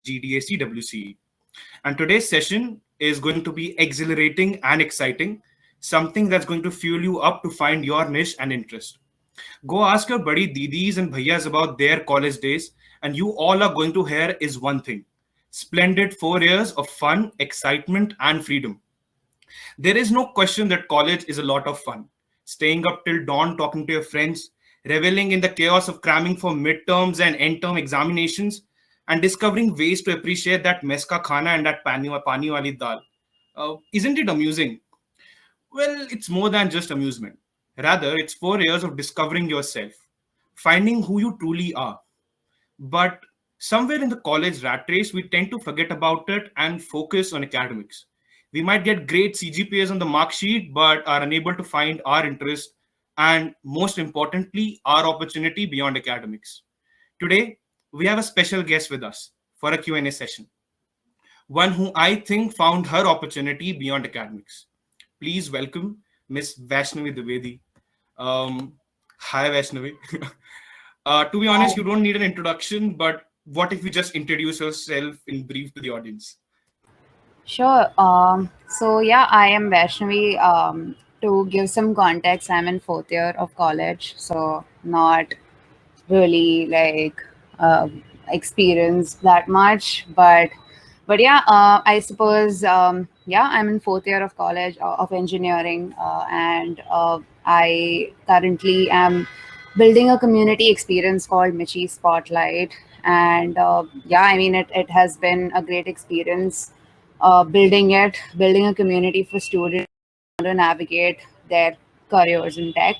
GDAC WCE. And today's session is going to be exhilarating and exciting, something that's going to fuel you up to find your niche and interest. Go ask your buddy didis and bhaiyas about their college days, and you all are going to hear is one thing: splendid 4 years of fun, excitement, and freedom. There is no question that college is a lot of fun. Staying up till dawn talking to your friends, reveling in the chaos of cramming for midterms and end term examinations, and discovering ways to appreciate that mess ka khana and that pani wali dal. Isn't it amusing? Well, it's more than just amusement. Rather, it's 4 years of discovering yourself, finding who you truly are. But somewhere in the college rat race, we tend to forget about it and focus on academics. We might get great CGPAs on the mark sheet, but are unable to find our interest and, most importantly, our opportunity beyond academics. Today, we have a special guest with us for a Q&A session, one who I think found her opportunity beyond academics. Please welcome Miss Vaishnavi Dwivedi. Um, Hi, Vaishnavi. To be honest, you don't need an introduction, but what if you just introduce yourself in brief to the audience? Sure. So I am Vaishnavi. To give some context, I'm in fourth year of college, so not really like experienced that much, but I suppose I'm in fourth year of college of engineering, and I currently am building a community experience called Michi Spotlight, and I mean it has been a great experience building a community for students to navigate their careers in tech.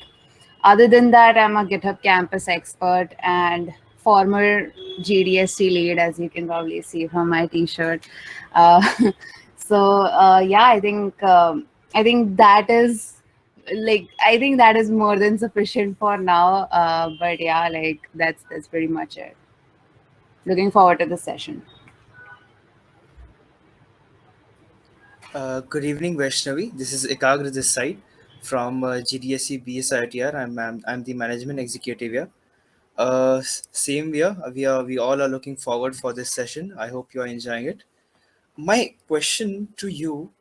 Other than that, I'm a GitHub campus expert and former GDSC lead, as you can probably see from my T-shirt. Uh, I think that is more than sufficient for now. But yeah, like that's pretty much it. Looking forward to the session. Good evening, Vaishnavi. This is Ekagra this side from GDSC BSITR. I'm the management executive here. Same here. We all are looking forward for this session. I hope you are enjoying it. My question to you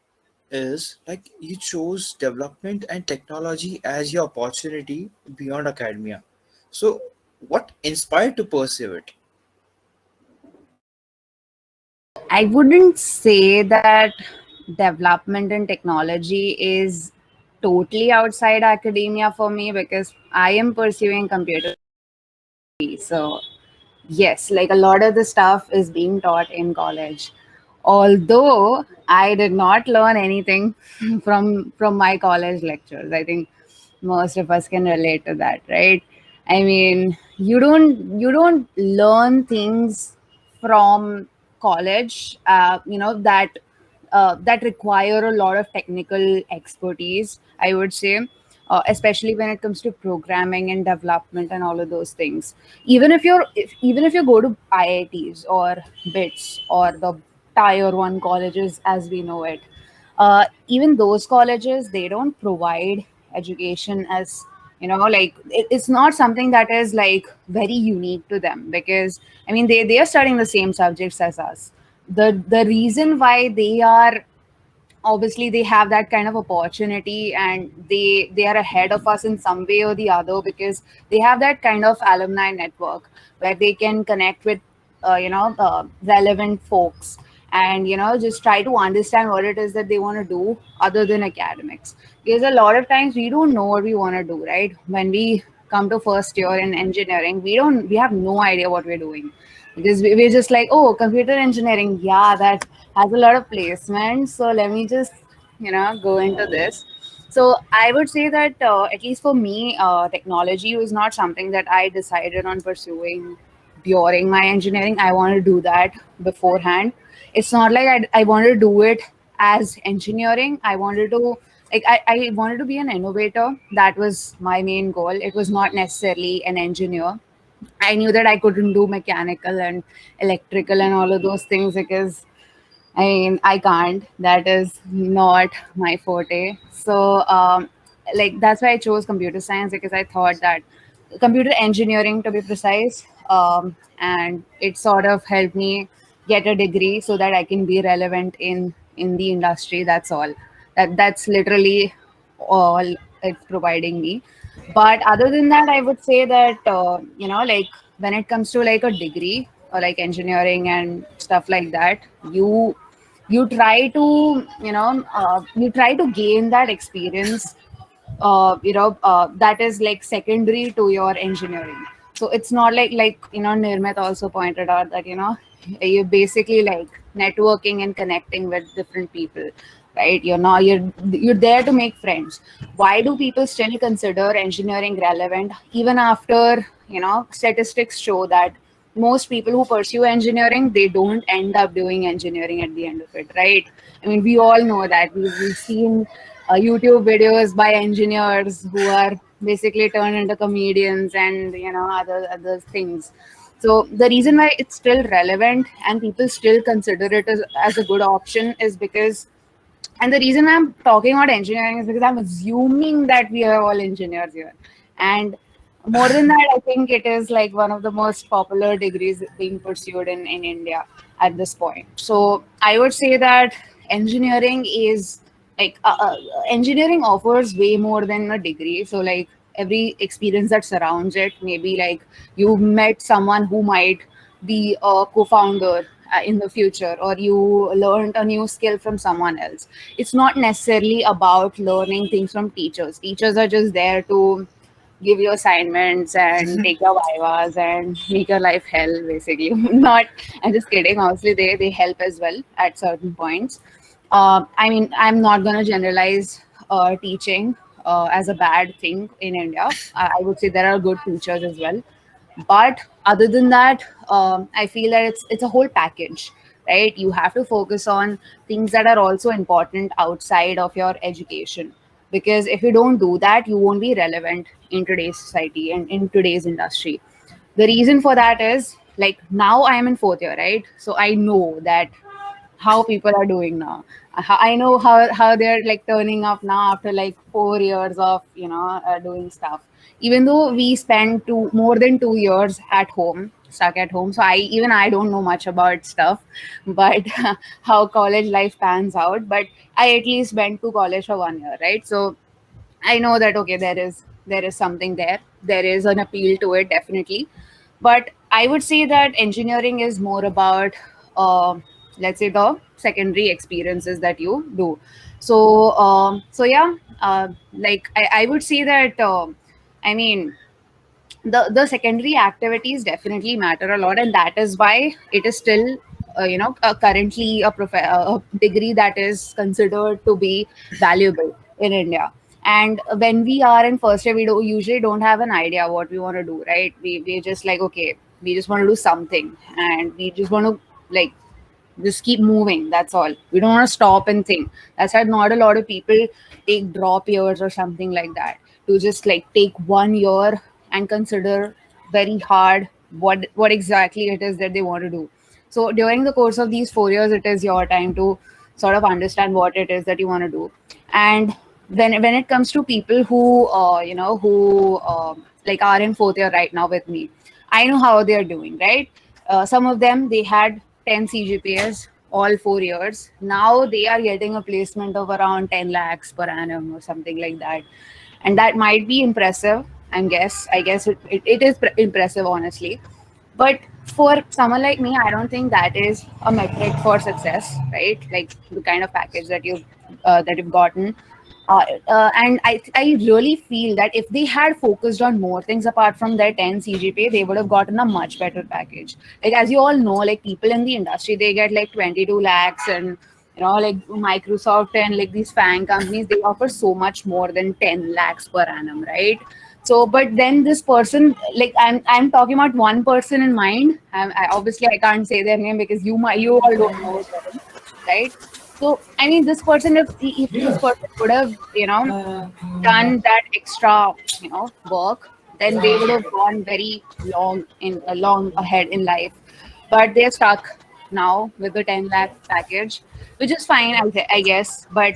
is like you chose development and technology as your opportunity beyond academia. So, what inspired to pursue it? I wouldn't say that development and technology is totally outside academia for me because I am pursuing computer science. So, yes, like a lot of the stuff is being taught in college. Although I did not learn anything from my college lectures. I think most of us can relate to that, right? I mean, you don't learn things from college, that require a lot of technical expertise, I would say, especially when it comes to programming and development and all of those things. Even if you go to IITs or BITS or the tier one colleges as we know it, even those colleges, they don't provide education as, like it's not something that is like very unique to them, because I mean they are studying the same subjects as us. The reason why they are, obviously they have that kind of opportunity, and they are ahead of us in some way or the other, because they have that kind of alumni network where they can connect with relevant folks, and just try to understand what it is that they want to do other than academics, because a lot of times we don't know what we want to do, right? When we come to first year in engineering, we have no idea what we're doing, because we're just like, oh, computer engineering, yeah, that has a lot of placements, so let me just go into this. So I would say that at least for me, technology was not something that I decided on pursuing during my engineering. I wanted to do that beforehand. It's not like I wanted to do it as engineering. I wanted to, I wanted to be an innovator. That was my main goal. It was not necessarily an engineer. I knew that I couldn't do mechanical and electrical and all of those things, because I mean, I can't. That is not my forte. So, that's why I chose computer science, because I thought that computer engineering, to be precise, and it sort of helped me get a degree so that I can be relevant in the industry. That's all. That's literally all it's providing me. But other than that, I would say that like when it comes to like a degree or like engineering and stuff like that, you try to you try to gain that experience that is like secondary to your engineering. So it's not like Nirmit also pointed out that you're basically like networking and connecting with different people, right? You're there to make friends. Why do people still consider engineering relevant even after statistics show that most people who pursue engineering, they don't end up doing engineering at the end of it, right? I mean, we all know that. We've seen YouTube videos by engineers who are basically turned into comedians and other things. So the reason why it's still relevant and people still consider it as a good option is because, and the reason I'm talking about engineering is because I'm assuming that we are all engineers here. And more than that, I think it is like one of the most popular degrees being pursued in India at this point. So I would say that engineering is like engineering offers way more than a degree. So like every experience that surrounds it, maybe like you met someone who might be a co-founder in the future, or you learned a new skill from someone else. It's not necessarily about learning things from teachers are just there to give you assignments and take your vivas and make your life hell basically. Not, I'm just kidding, obviously they help as well at certain points. I mean, I'm not going to generalize teaching as a bad thing in India. I would say there are good teachers as well, but other than that, I feel that it's a whole package, right? You have to focus on things that are also important outside of your education, because if you don't do that, you won't be relevant in today's society and in today's industry. The reason for that is, like, now I am in fourth year, right? So I know that how people are doing now. I know how they're like turning up now after like 4 years of doing stuff. Even though we spend more than 2 years at home, stuck at home, so I don't know much about stuff, but how college life pans out. But I at least went to college for 1 year, right? So I know that okay, there is something there. There is an appeal to it, definitely. But I would say that engineering is more about, let's say, the secondary experiences that you do. So yeah, like I would say that I mean the secondary activities definitely matter a lot, and that is why it is still currently a degree that is considered to be valuable in India. And when we are in first year, we usually don't have an idea what we want to do, right? We just like, okay, we just want to do something, and we just want to like just keep moving. That's all. We don't want to stop and think. That's why not a lot of people take drop years or something like that, to just like take 1 year and consider very hard what exactly it is that they want to do. So during the course of these 4 years, it is your time to sort of understand what it is that you want to do. And when it comes to people who like are in fourth year right now with me, I know how they're doing, right? Some of them, they had 10 CGPAs all 4 years. Now they are getting a placement of around 10 lakhs per annum or something like that. And that might be impressive. I guess it is impressive, honestly. But for someone like me, I don't think that is a metric for success, right? Like the kind of package that you've gotten. And I really feel that if they had focused on more things apart from their 10 CGPA, they would have gotten a much better package. Like, as you all know, like people in the industry, they get like 22 lakhs, and like Microsoft and like these FANG companies, they offer so much more than 10 lakhs per annum, right? So, but then this person, like I'm talking about one person in mind. Obviously I can't say their name because you all don't know them, right? So I mean, this person, if this person would have done that extra work, then they would have gone very long ahead in life. But they're stuck now with the 10 lakh package, which is fine, I guess. But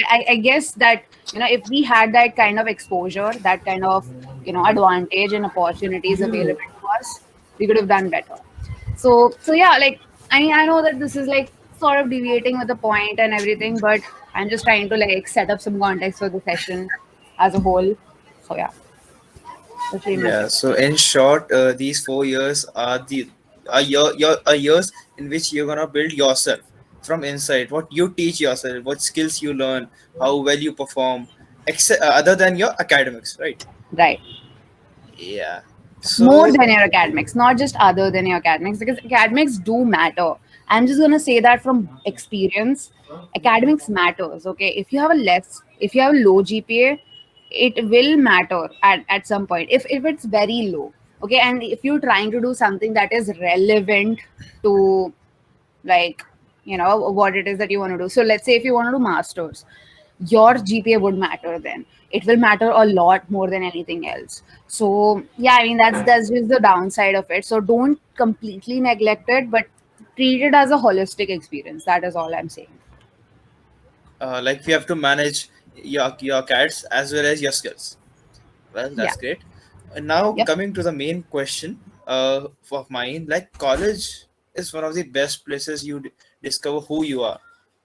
I guess that if we had that kind of exposure, that kind of advantage and opportunities available to us, we could have done better. So yeah, like I mean, I know that this is like sort of deviating with the point and everything, but I'm just trying to like set up some context for the session as a whole. So yeah, that's pretty much Yeah. it. So in short, these 4 years are the are years in which you're gonna build yourself from inside. What you teach yourself, what skills you learn, how well you perform, other than your academics, right? Right. Yeah. More So than your academics, not just other than your academics, because academics do matter. I'm just gonna say that from experience, academics matters. Okay, if you have a low GPA, it will matter at some point. If it's very low, okay, and if you're trying to do something that is relevant to like what it is that you want to do. So let's say if you want to do masters, your GPA would matter then. It will matter a lot more than anything else. So yeah, I mean that's just the downside of it. So don't completely neglect it, but treat it as a holistic experience. That is all I'm saying. like we have to manage your cats as well as your skills. Well, Yeah. that's great. And now Yep. coming to the main question of mine, like college is one of the best places you discover who you are.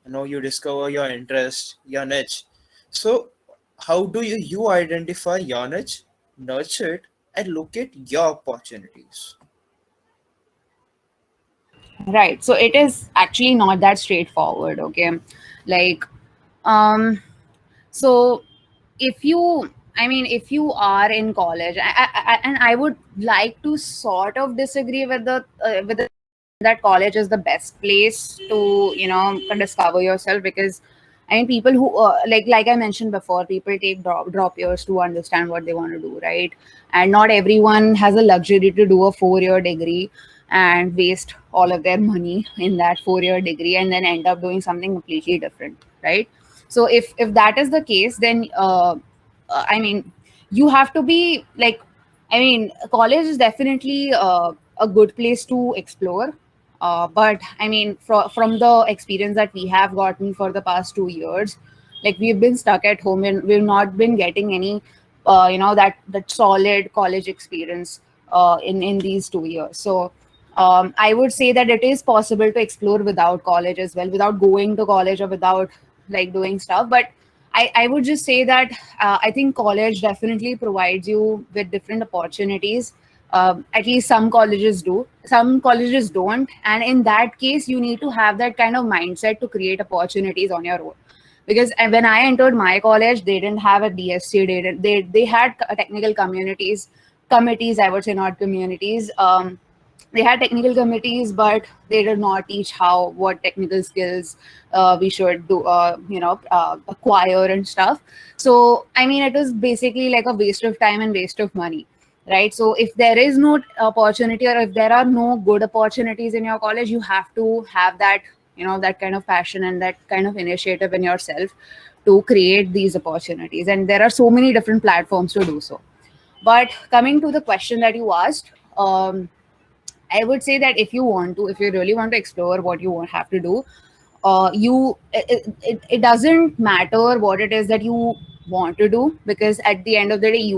You know, you discover your interest, your niche. So, how do you identify your niche, nurture it, and locate your opportunities? Right. So it is actually not that straightforward. Okay. Like, um, so if you, I mean, if you are in college, and I would like to sort of disagree with the that college is the best place to discover yourself, because I mean people who like I mentioned before, people take drop years to understand what they want to do, right? And not everyone has a luxury to do a 4-year degree and waste all of their money in that 4-year degree and then end up doing something completely different, right? So if that is the case, then I mean you have to be like, I mean college is definitely a good place to explore, but I mean from the experience that we have gotten for the past 2 years, like we've been stuck at home and we've not been getting any that solid college experience in these 2 years. So I would say that it is possible to explore without college as well, without going to college or without like doing stuff. But I would just say that I think college definitely provides you with different opportunities. At least some colleges do, some colleges don't. And in that case, you need to have that kind of mindset to create opportunities on your own. Because when I entered my college, they didn't have a DSC. They had technical committees, I would say, not communities. They had technical committees, but they did not teach how what technical skills we should do acquire and stuff. So I mean it was basically like a waste of time and waste of money, right? So if there is no opportunity, or if there are no good opportunities in your college, you have to have that that kind of passion and that kind of initiative in yourself to create these opportunities. And there are so many different platforms to do so. But coming to the question that you asked, I would say that if you really want to explore what you have to do, it doesn't matter what it is that you want to do, because at the end of the day,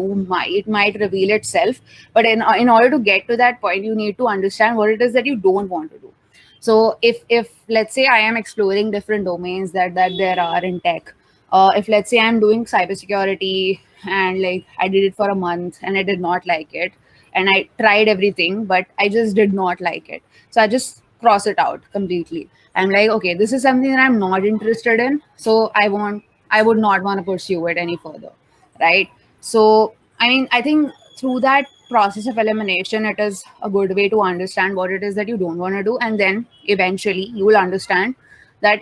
it might reveal itself. But in order to get to that point, you need to understand what it is that you don't want to do. So if let's say I am exploring different domains that there are in tech, if let's say I'm doing cybersecurity and like I did it for a month and I did not like it, and I tried everything, but I just did not like it. So I just cross it out completely. I'm like, okay, this is something that I'm not interested in. So I would not want to pursue it any further. Right. So, I mean, I think through that process of elimination, it is a good way to understand what it is that you don't want to do. And then eventually you will understand that,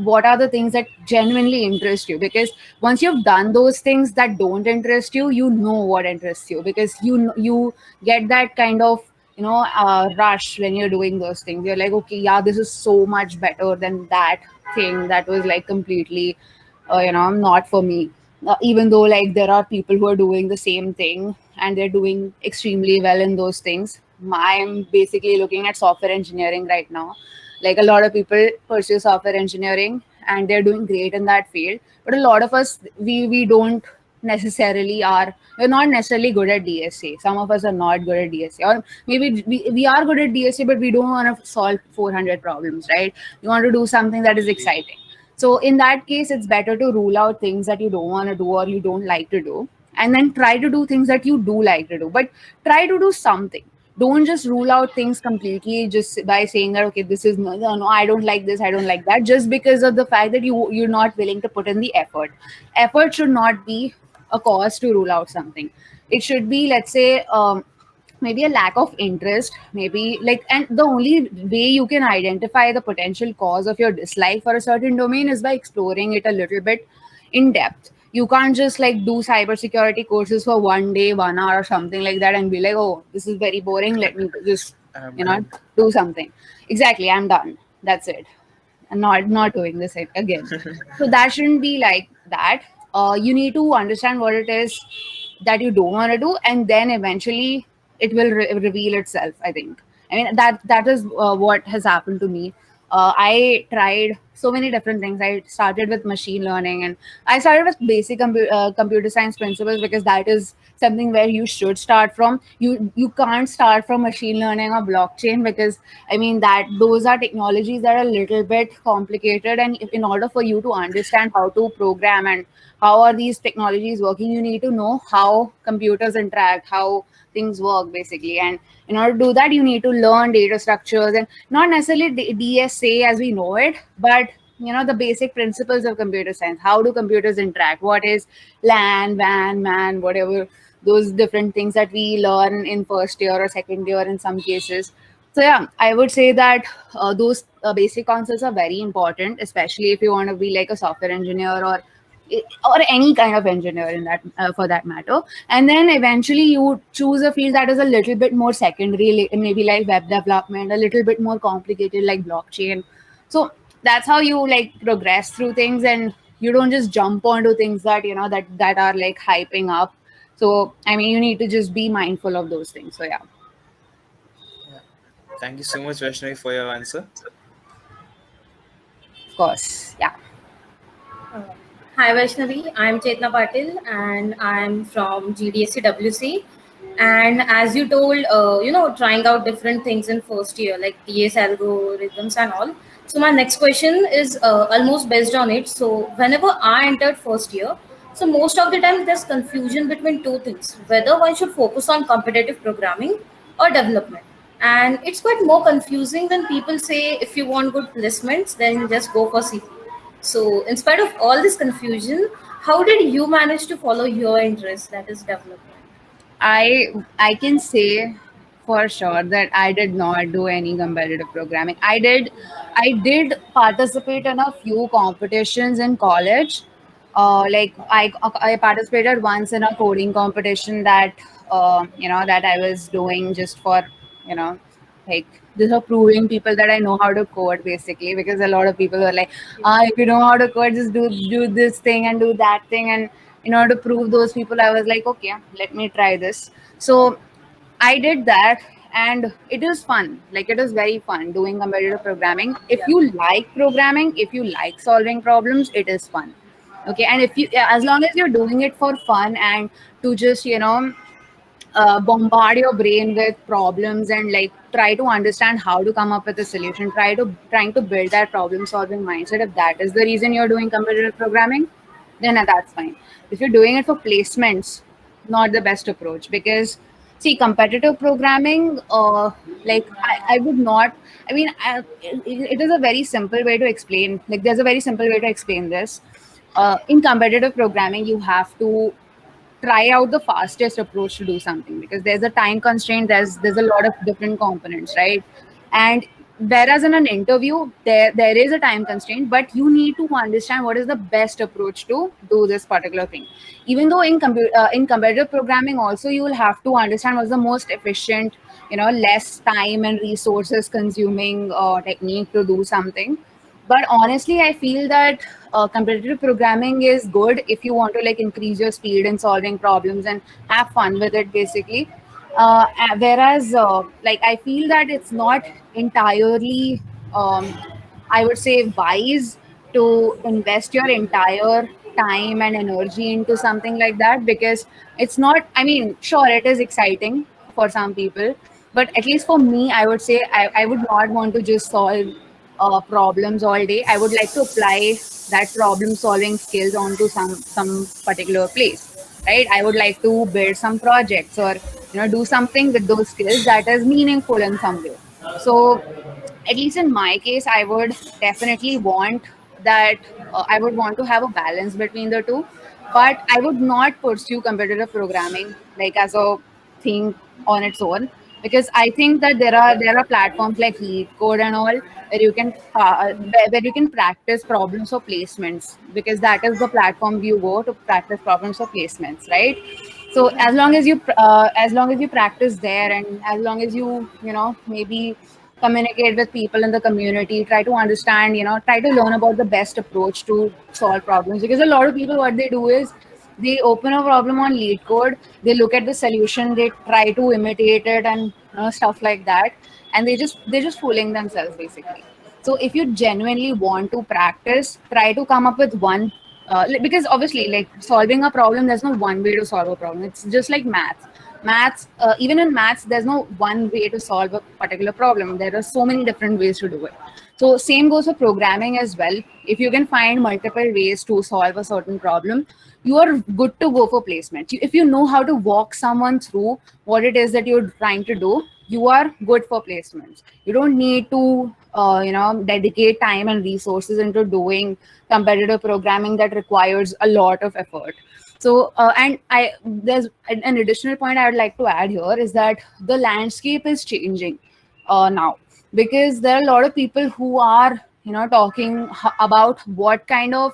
what are the things that genuinely interest you. Because once you've done those things that don't interest you, you know what interests you, because you get that kind of rush when you're doing those things. You're like, okay, yeah, this is so much better than that thing that was like completely not for me. Even though like there are people who are doing the same thing and they're doing extremely well in those things. I'm basically looking at software engineering right now. Like a lot of people pursue software engineering and they're doing great in that field, but a lot of us we don't necessarily are, we're not necessarily good at DSA. Some of us are not good at DSA, or maybe we are good at DSA, but we don't want to solve 400 problems, right? We want to do something that is exciting. So in that case, it's better to rule out things that you don't want to do or you don't like to do, and then try to do things that you do like to do. But try to do something. Don't just rule out things completely just by saying that, okay, this is no, I don't like this, I don't like that, just because of the fact that you're not willing to put in the effort. Effort should not be a cause to rule out something. It should be, let's say, maybe a lack of interest, maybe like, and the only way you can identify the potential cause of your dislike for a certain domain is by exploring it a little bit in depth. You can't just like do cybersecurity courses for one day, 1 hour or something like that and be like, oh, this is very boring, let me just, you know, done. do something. Exactly, I'm done, that's it, and not doing this again. So that shouldn't be like that. You need to understand what it is that you don't want to do, and then eventually it will reveal itself, I think. I mean, that is what has happened to me. I tried so many different things. I started with machine learning, and I started with basic computer science principles, because that is something where you should start from. You can't start from machine learning or blockchain, because I mean that those are technologies that are a little bit complicated, and if, in order for you to understand how to program and how are these technologies working, you need to know how computers interact, how things work basically. And in order to do that, you need to learn data structures, and not necessarily DSA as we know it, but the basic principles of computer science. How do computers interact? What is LAN, WAN, MAN, whatever those different things that we learn in first year or second year in some cases. So yeah, I would say that those basic concepts are very important, especially if you want to be like a software engineer, or any kind of engineer in that for that matter. And then eventually you choose a field that is a little bit more secondary, maybe like web development, a little bit more complicated like blockchain. So that's how you like progress through things, and you don't just jump onto things that that are like hyping up. So I mean, you need to just be mindful of those things. So yeah. Yeah. Thank you so much, Vaishnavi, for your answer. Of course, yeah. Uh, Hi Vaishnavi, I'm Chetna Patil and I'm from GDSC. And as you told, trying out different things in first year like DS algorithms and all. So my next question is almost based on it. So whenever I entered first year, so most of the time there's confusion between two things, whether one should focus on competitive programming or development. And it's quite more confusing when people say if you want good placements, then just go for CP. So, in spite of all this confusion, how did you manage to follow your interest, that is development? I can say for sure that I did not do any competitive programming. I did participate in a few competitions in college. I participated once in a coding competition that that I was doing just for you know like just for proving people that I know how to code basically, because a lot of people were like, if you know how to code, just do this thing and do that thing. And in order to prove those people, I was like, okay, let me try this. So I did that, and it was fun. Like, it was very fun doing competitive programming. If Yeah. you like programming, if you like solving problems, it is fun. Okay, and if you, as long as you're doing it for fun and to just bombard your brain with problems and like try to understand how to come up with a solution, trying to build that problem solving mindset, if that is the reason you're doing competitive programming, then that's fine. If you're doing it for placements, not the best approach, because see, competitive programming, I would not, I mean, it is a very simple way to explain, like there's a very simple way to explain this. In competitive programming, you have to try out the fastest approach to do something, because there's a time constraint, there's a lot of different components, right? And whereas in an interview, there is a time constraint, but you need to understand what is the best approach to do this particular thing. Even though in competitive programming also, you will have to understand what's the most efficient, less time and resources consuming technique to do something. But honestly, I feel that competitive programming is good if you want to like increase your speed in solving problems and have fun with it basically. Whereas like I feel that it's not entirely, I would say, wise to invest your entire time and energy into something like that, because it's not, I mean, sure, it is exciting for some people, but at least for me, I would say I would not want to just solve problems all day. I would like to apply that problem solving skills onto some particular place, right? I would like to build some projects, or do something with those skills that is meaningful in some way. So at least in my case, I would definitely want that. I would want to have a balance between the two, but I would not pursue competitive programming like as a thing on its own, because I think that there are platforms like LeetCode and all where you can where you can practice problems for placements, because that is the platform you go to practice problems for placements, right? So as long as you practice there, and as long as you maybe communicate with people in the community, try to understand, try to learn about the best approach to solve problems, because a lot of people, what they do is they open a problem on LeetCode, they look at the solution, they try to imitate it, and stuff like that, and they're just fooling themselves basically. So if you genuinely want to practice, try to come up with one, because obviously, like, solving a problem, there's no one way to solve a problem. It's just like maths. Even in maths, there's no one way to solve a particular problem. There are so many different ways to do it. So same goes for programming as well. If you can find multiple ways to solve a certain problem, you are good to go for placement. If you know how to walk someone through what it is that you're trying to do, you are good for placements. You don't need to dedicate time and resources into doing competitive programming that requires a lot of effort. So and I there's an additional point I would like to add here, is that the landscape is changing now, because there are a lot of people who are talking about what kind of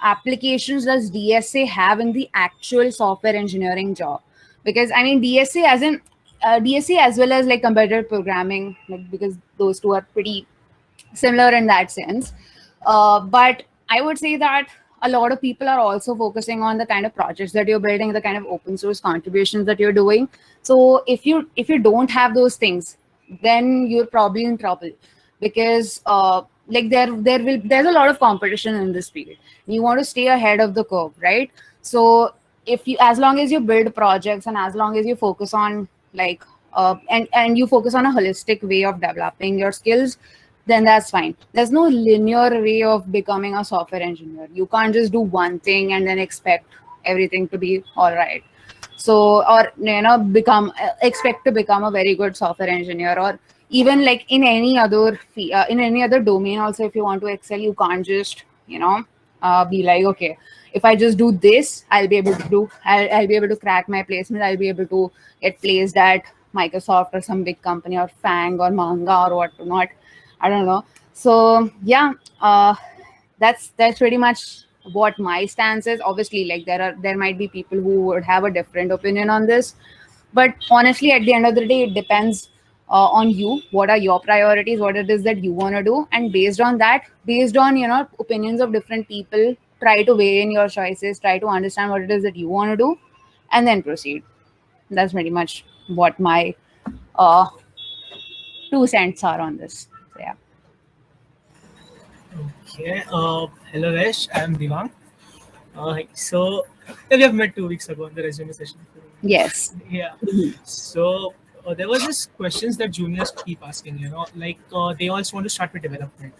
applications does DSA have in the actual software engineering job. Because I mean, DSA as well as like competitive programming, like, because those two are pretty similar in that sense. But I would say that a lot of people are also focusing on the kind of projects that you're building, the kind of open source contributions that you're doing. So if you don't have those things, then you're probably in trouble, because like there's a lot of competition in this field. You want to stay ahead of the curve, right? So if you as long as you build projects, and as long as you focus on like and you focus on a holistic way of developing your skills, then that's fine. There's no linear way of becoming a software engineer. You can't just do one thing and then expect everything to be all right. So, or become expect to become a very good software engineer, or even like in any other in any other domain. Also, if you want to excel, you can't just be like, okay, if I just do this, I'll be able to crack my placement. I'll be able to get placed at Microsoft or some big company, or Fang or Manga or whatnot. I don't know. So yeah, that's pretty much what my stance is. Obviously, like, there might be people who would have a different opinion on this, but honestly, at the end of the day, it depends on you. What are your priorities? What it is that you want to do, and based on that, based on opinions of different people, try to weigh in your choices. Try to understand what it is that you want to do, and then proceed. That's pretty much what my uh, 2 cents are on this. So yeah. Okay. Hello, Resh. I'm Divang. So we have met 2 weeks ago on the resume session. Yes. Yeah. So there was this questions that juniors keep asking. Like they also want to start with development,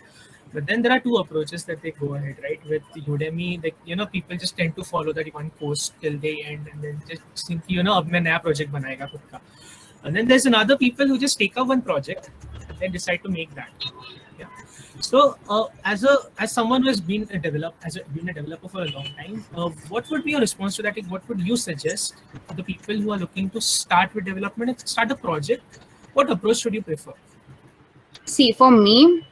but then there are two approaches that they go ahead, right? With Udemy, like people just tend to follow that one course till they end, and then just think अब मैं नया project बनाएगा खुद का. And then there's another people who just take up one project and then decide to make that. Yeah. So, as someone who has been a developer for a long time, what would be your response to that? Like, what would you suggest for the people who are looking to start with development and start a project? What approach should you prefer? See, for me,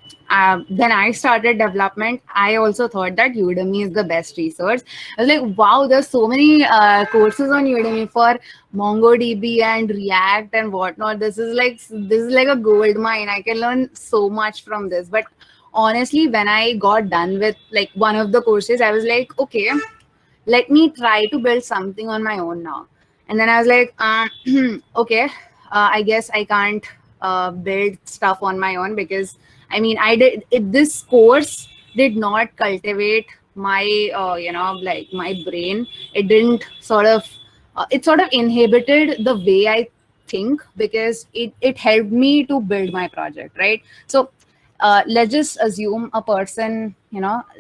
when I started development, I also thought that Udemy is the best resource. I was like, wow, there's so many courses on Udemy for MongoDB and React and whatnot. This is like a gold mine. I can learn so much from this. But honestly, when I got done with like one of the courses, I was like, okay, let me try to build something on my own now. And then I was like, okay, I guess I can't build stuff on my own, because I mean, this course did not cultivate my like my brain, it didn't sort of it sort of inhibited the way I think, because it helped me to build my project, right? So let's just assume a person,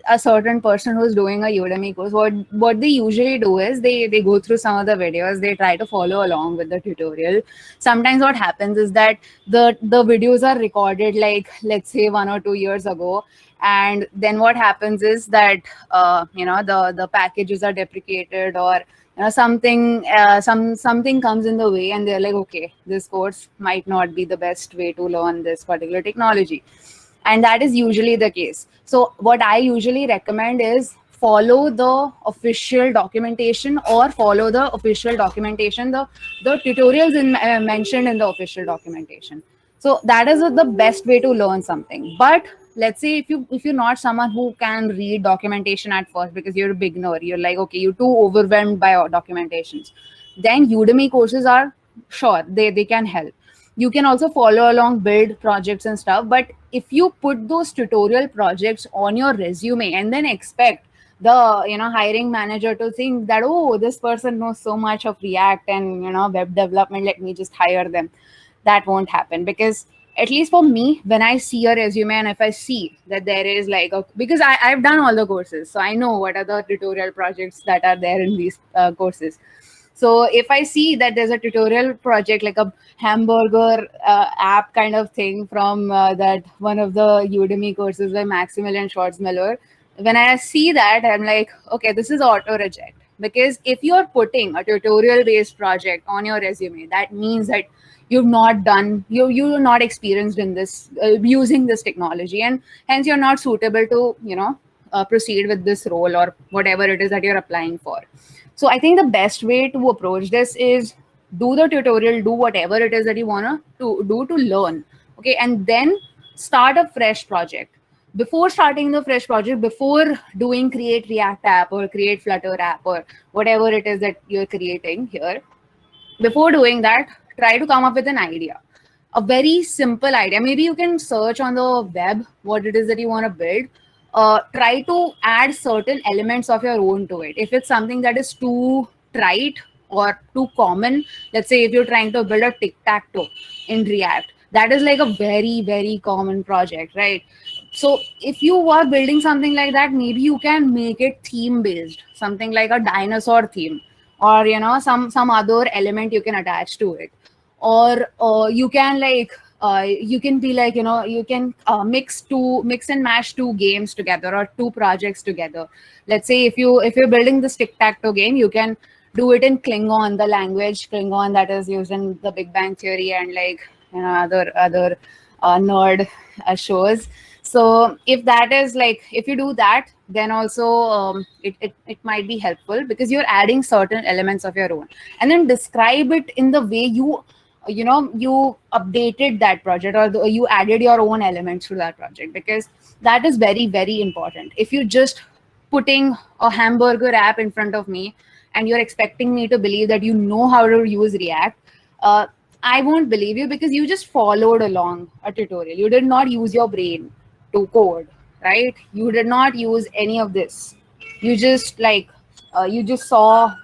a certain person who's doing a Udemy course. What they usually do is they go through some of the videos, they try to follow along with the tutorial. Sometimes what happens is that the videos are recorded, like let's say 1 or 2 years ago, and then what happens is that the packages are deprecated, or something comes in the way, and they're like, okay, this course might not be the best way to learn this particular technology. And that is usually the case. So what I usually recommend is follow the official documentation, or follow the official documentation, the tutorials mentioned in the official documentation. So that is the best way to learn something. But let's say if you're not someone who can read documentation at first, because you're a beginner, you're like, okay, you're too overwhelmed by documentations, then Udemy courses are, sure, they can help. You can also follow along, build projects and stuff. But if you put those tutorial projects on your resume and then expect the hiring manager to think that, oh, this person knows so much of React and web development, let me just hire them, that won't happen. Because at least for me, when I see a resume, and if I see that there is like because I've done all the courses, so I know what are the tutorial projects that are there in these courses. So if I see that there's a tutorial project, like a hamburger app kind of thing from that one of the Udemy courses by Maximilian Schwarzmüller, when I see that, I'm like, okay, this is auto reject. Because if you're putting a tutorial based project on your resume, that means that you've not done, you're not experienced in this using this technology, and hence you're not suitable to proceed with this role or whatever it is that you're applying for. So I think the best way to approach this is do the tutorial, do whatever it is that you want to do to learn. Okay. And then start a fresh project. Before starting the fresh project, before doing create React app or create Flutter app or whatever it is that you're creating here, before doing that, try to come up with an idea, a very simple idea. Maybe you can search on the web what it is that you want to build. Try to add certain elements of your own to it. If it's something that is too trite or too common, let's say if you're trying to build a tic-tac-toe in React, that is like a very, very common project, right? So if you are building something like that, maybe you can make it theme based, something like a dinosaur theme, or some other element you can attach to it. Or you can you can be like, you can mix and match two games together or two projects together. Let's say if you're building this tic-tac-toe game, you can do it in Klingon, the language Klingon that is used in the Big Bang Theory and other nerd shows. So if that is if you do that, then also it might be helpful, because you're adding certain elements of your own, and then describe it in the way you updated that project, or you added your own elements to that project, because that is very, very important. If you just putting a hamburger app in front of me and you're expecting me to believe that you know how to use React, I won't believe you, because you just followed along a tutorial. You did not use your brain to code, right? You did not use any of this. You just you just saw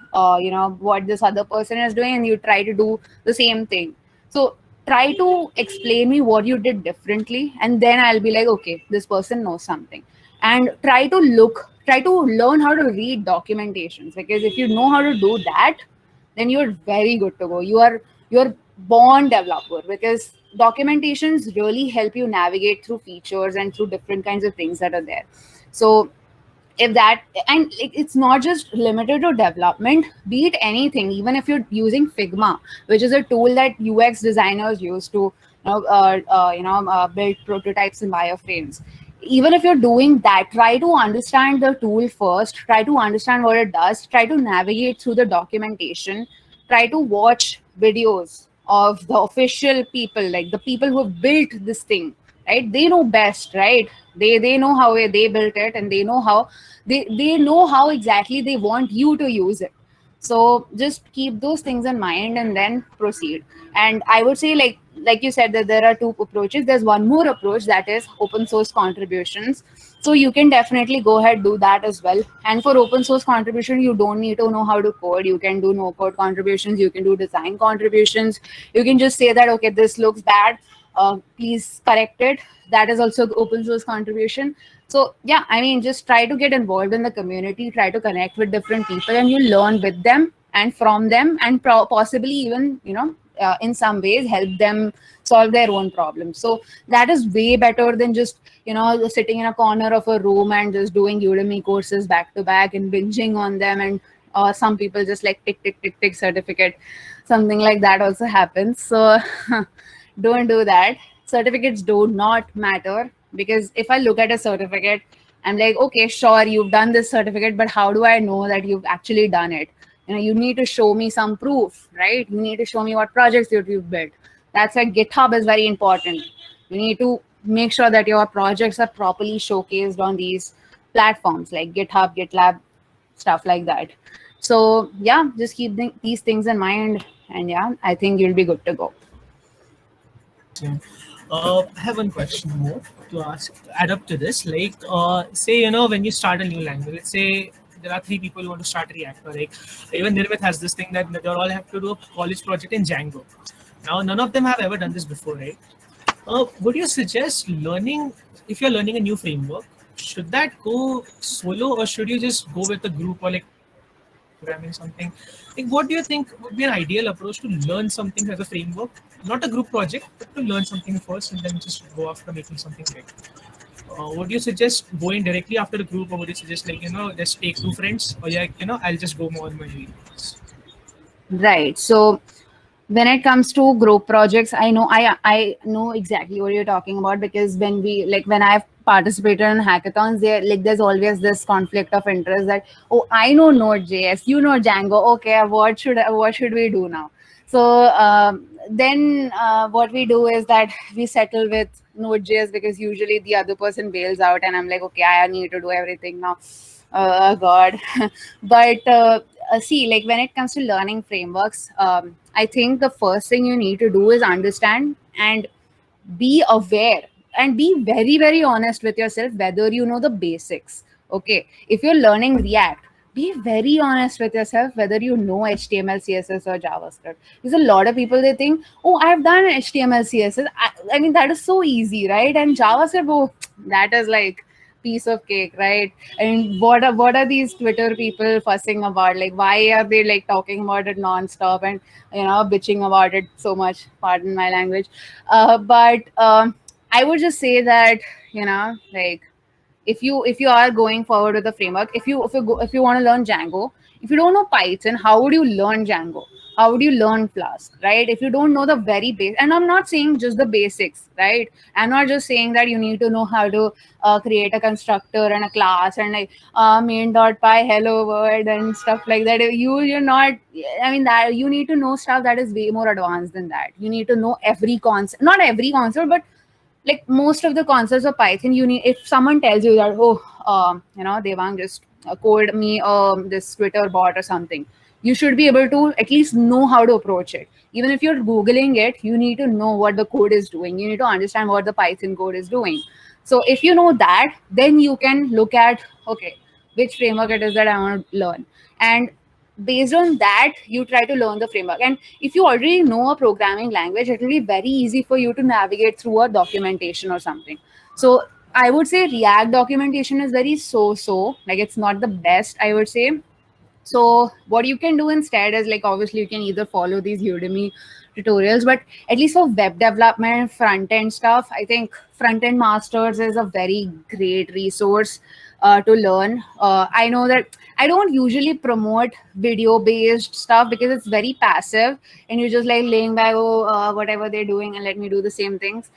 what this other person is doing, and you try to do the same thing. So try to explain me what you did differently, and then I'll be like, okay, this person knows something. And try to learn how to read documentations, because if you know how to do that, then you're very good to go. You're born developer, because documentations really help you navigate through features and through different kinds of things that are there. So if that, and it's not just limited to development, be it anything. Even if you're using Figma, which is a tool that UX designers use to build prototypes and wireframes, even if you're doing that, try to understand the tool first, try to understand what it does, try to navigate through the documentation, try to watch videos of the official people, like the people who have built this thing, right? They know best, right? They know how they built it, and they know how they know how exactly they want you to use it. So just keep those things in mind and then proceed. And I would say, like you said, that there are two approaches. There's one more approach, that is open source contributions. So you can definitely go ahead, do that as well. And for open source contribution, you don't need to know how to code. You can do no code contributions. You can do design contributions. You can just say that, okay, this looks bad. Please correct it. That is also open source contribution. So yeah, I mean, just try to get involved in the community, try to connect with different people, and you learn with them and from them, and possibly even, in some ways help them solve their own problems. So that is way better than just, sitting in a corner of a room and just doing Udemy courses back to back and binging on them. And some people just like tick, tick, tick, tick certificate. Something like that also happens. So don't do that. Certificates do not matter, because if I look at a certificate, I'm like, okay, sure, you've done this certificate, but how do I know that you've actually done it? You need to show me some proof, right? You need to show me what projects you've built. That's why GitHub is very important. You need to make sure that your projects are properly showcased on these platforms like GitHub, GitLab, stuff like that. So yeah, just keep these things in mind, and yeah, I think you'll be good to go. Yeah. I have one question more to ask, add up to this. Like, say, when you start a new language, let's say there are 3 people who want to start React, or like even Nirmit has this thing that they all have to do a college project in Django. Now, none of them have ever done this before, right? Would you suggest learning, if you're learning a new framework, should that go solo, or should you just go with a group, or like programming something? Like, what do you think would be an ideal approach to learn something as a framework? Not a group project, but to learn something first and then just go after making something big. Would you suggest going directly after the group, or would you suggest like, just take 2 friends, or yeah, I'll just go more on my way? Right. So when it comes to group projects, I know exactly what you're talking about, because when I've participated in hackathons, there's always this conflict of interest that, oh, I know Node.js, you know Django, okay, what should we do now? So then what we do is that we settle with Node.js, because usually the other person bails out and I'm like, okay, I need to do everything now. Oh God. But see, like when it comes to learning frameworks, I think the first thing you need to do is understand and be aware and be very, very honest with yourself whether you know the basics. Okay. If you're learning React, be very honest with yourself whether you know HTML, CSS, or JavaScript. Because a lot of people, they think, oh, I've done HTML, CSS. I mean, that is so easy, right? And JavaScript, oh, that is like piece of cake, right? And what are these Twitter people fussing about? Like, why are they like talking about it nonstop and bitching about it so much? Pardon my language. But I would just say that, like, if you are going forward with the framework, if you want to learn Django, if you don't know Python, how would you learn Django? How would you learn Flask, right? If you don't know the very base, and I'm not saying just the basics, right? I'm not just saying that you need to know how to create a constructor and a class and like main.py hello world and stuff like that. You're not, I mean, that you need to know stuff that is way more advanced than that. You need to know every concept, not every concept, but like most of the concepts of Python. You need, if someone tells you that, oh, Devang just code me this Twitter bot or something, you should be able to at least know how to approach it. Even if you're Googling it, you need to know what the code is doing. You need to understand what the Python code is doing. So if you know that, then you can look at, okay, which framework it is that I want to learn. And based on that, you try to learn the framework. And if you already know a programming language, it will be very easy for you to navigate through a documentation or something. So I would say React documentation is very so, like it's not the best, I would say. So what you can do instead is, like, obviously you can either follow these Udemy tutorials, but at least for web development, front end stuff, I think Front End Masters is a very great resource to learn. I know that I don't usually promote video based stuff because it's very passive and you're just like laying back, oh, whatever they're doing, and let me do the same things.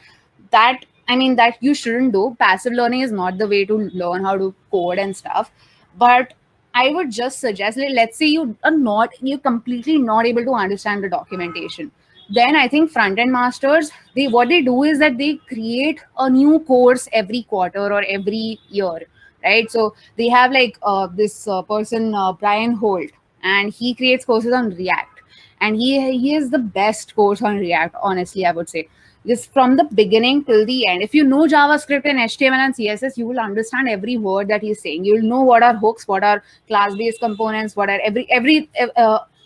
That, I mean, that you shouldn't do. Passive learning is not the way to learn how to code and stuff. But I would just suggest, like, let's say you're completely not able to understand the documentation. Then I think Front End Masters, what they do is that they create a new course every quarter or every year, right? So they have like this person, Brian Holt, and he creates courses on React, and he is the best course on React, honestly, I would say. just from the beginning till the end. If you know JavaScript and HTML and CSS, you will understand every word that he's saying. You'll know what are hooks, what are class-based components, what are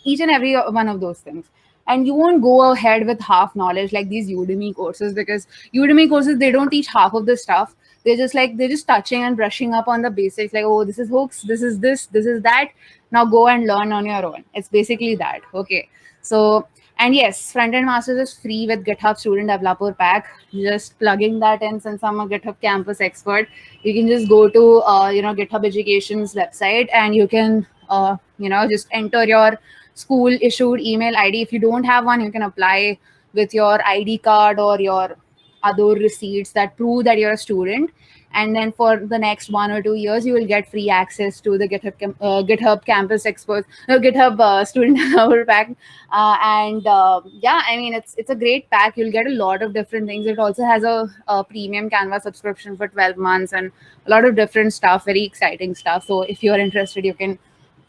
each and every one of those things. And you won't go ahead with half knowledge like these Udemy courses, because Udemy courses, they don't teach half of the stuff. They're just touching and brushing up on the basics, like, oh, this is hooks, this is that. Now go and learn on your own. It's basically that. Okay. So, and yes, Frontend Masters is free with GitHub Student Developer Pack. Just plugging that in, since I'm a GitHub Campus expert, you can just go to GitHub Education's website, and you can just enter your school issued email ID. If you don't have one, you can apply with your ID card or your other receipts that prove that you're a student. And then for the next 1 or 2 years, you will get free access to the GitHub Campus Experts, GitHub Student Developer Pack. Yeah, I mean, it's a great pack. You'll get a lot of different things. It also has a premium Canva subscription for 12 months and a lot of different stuff, very exciting stuff. So if you're interested, you can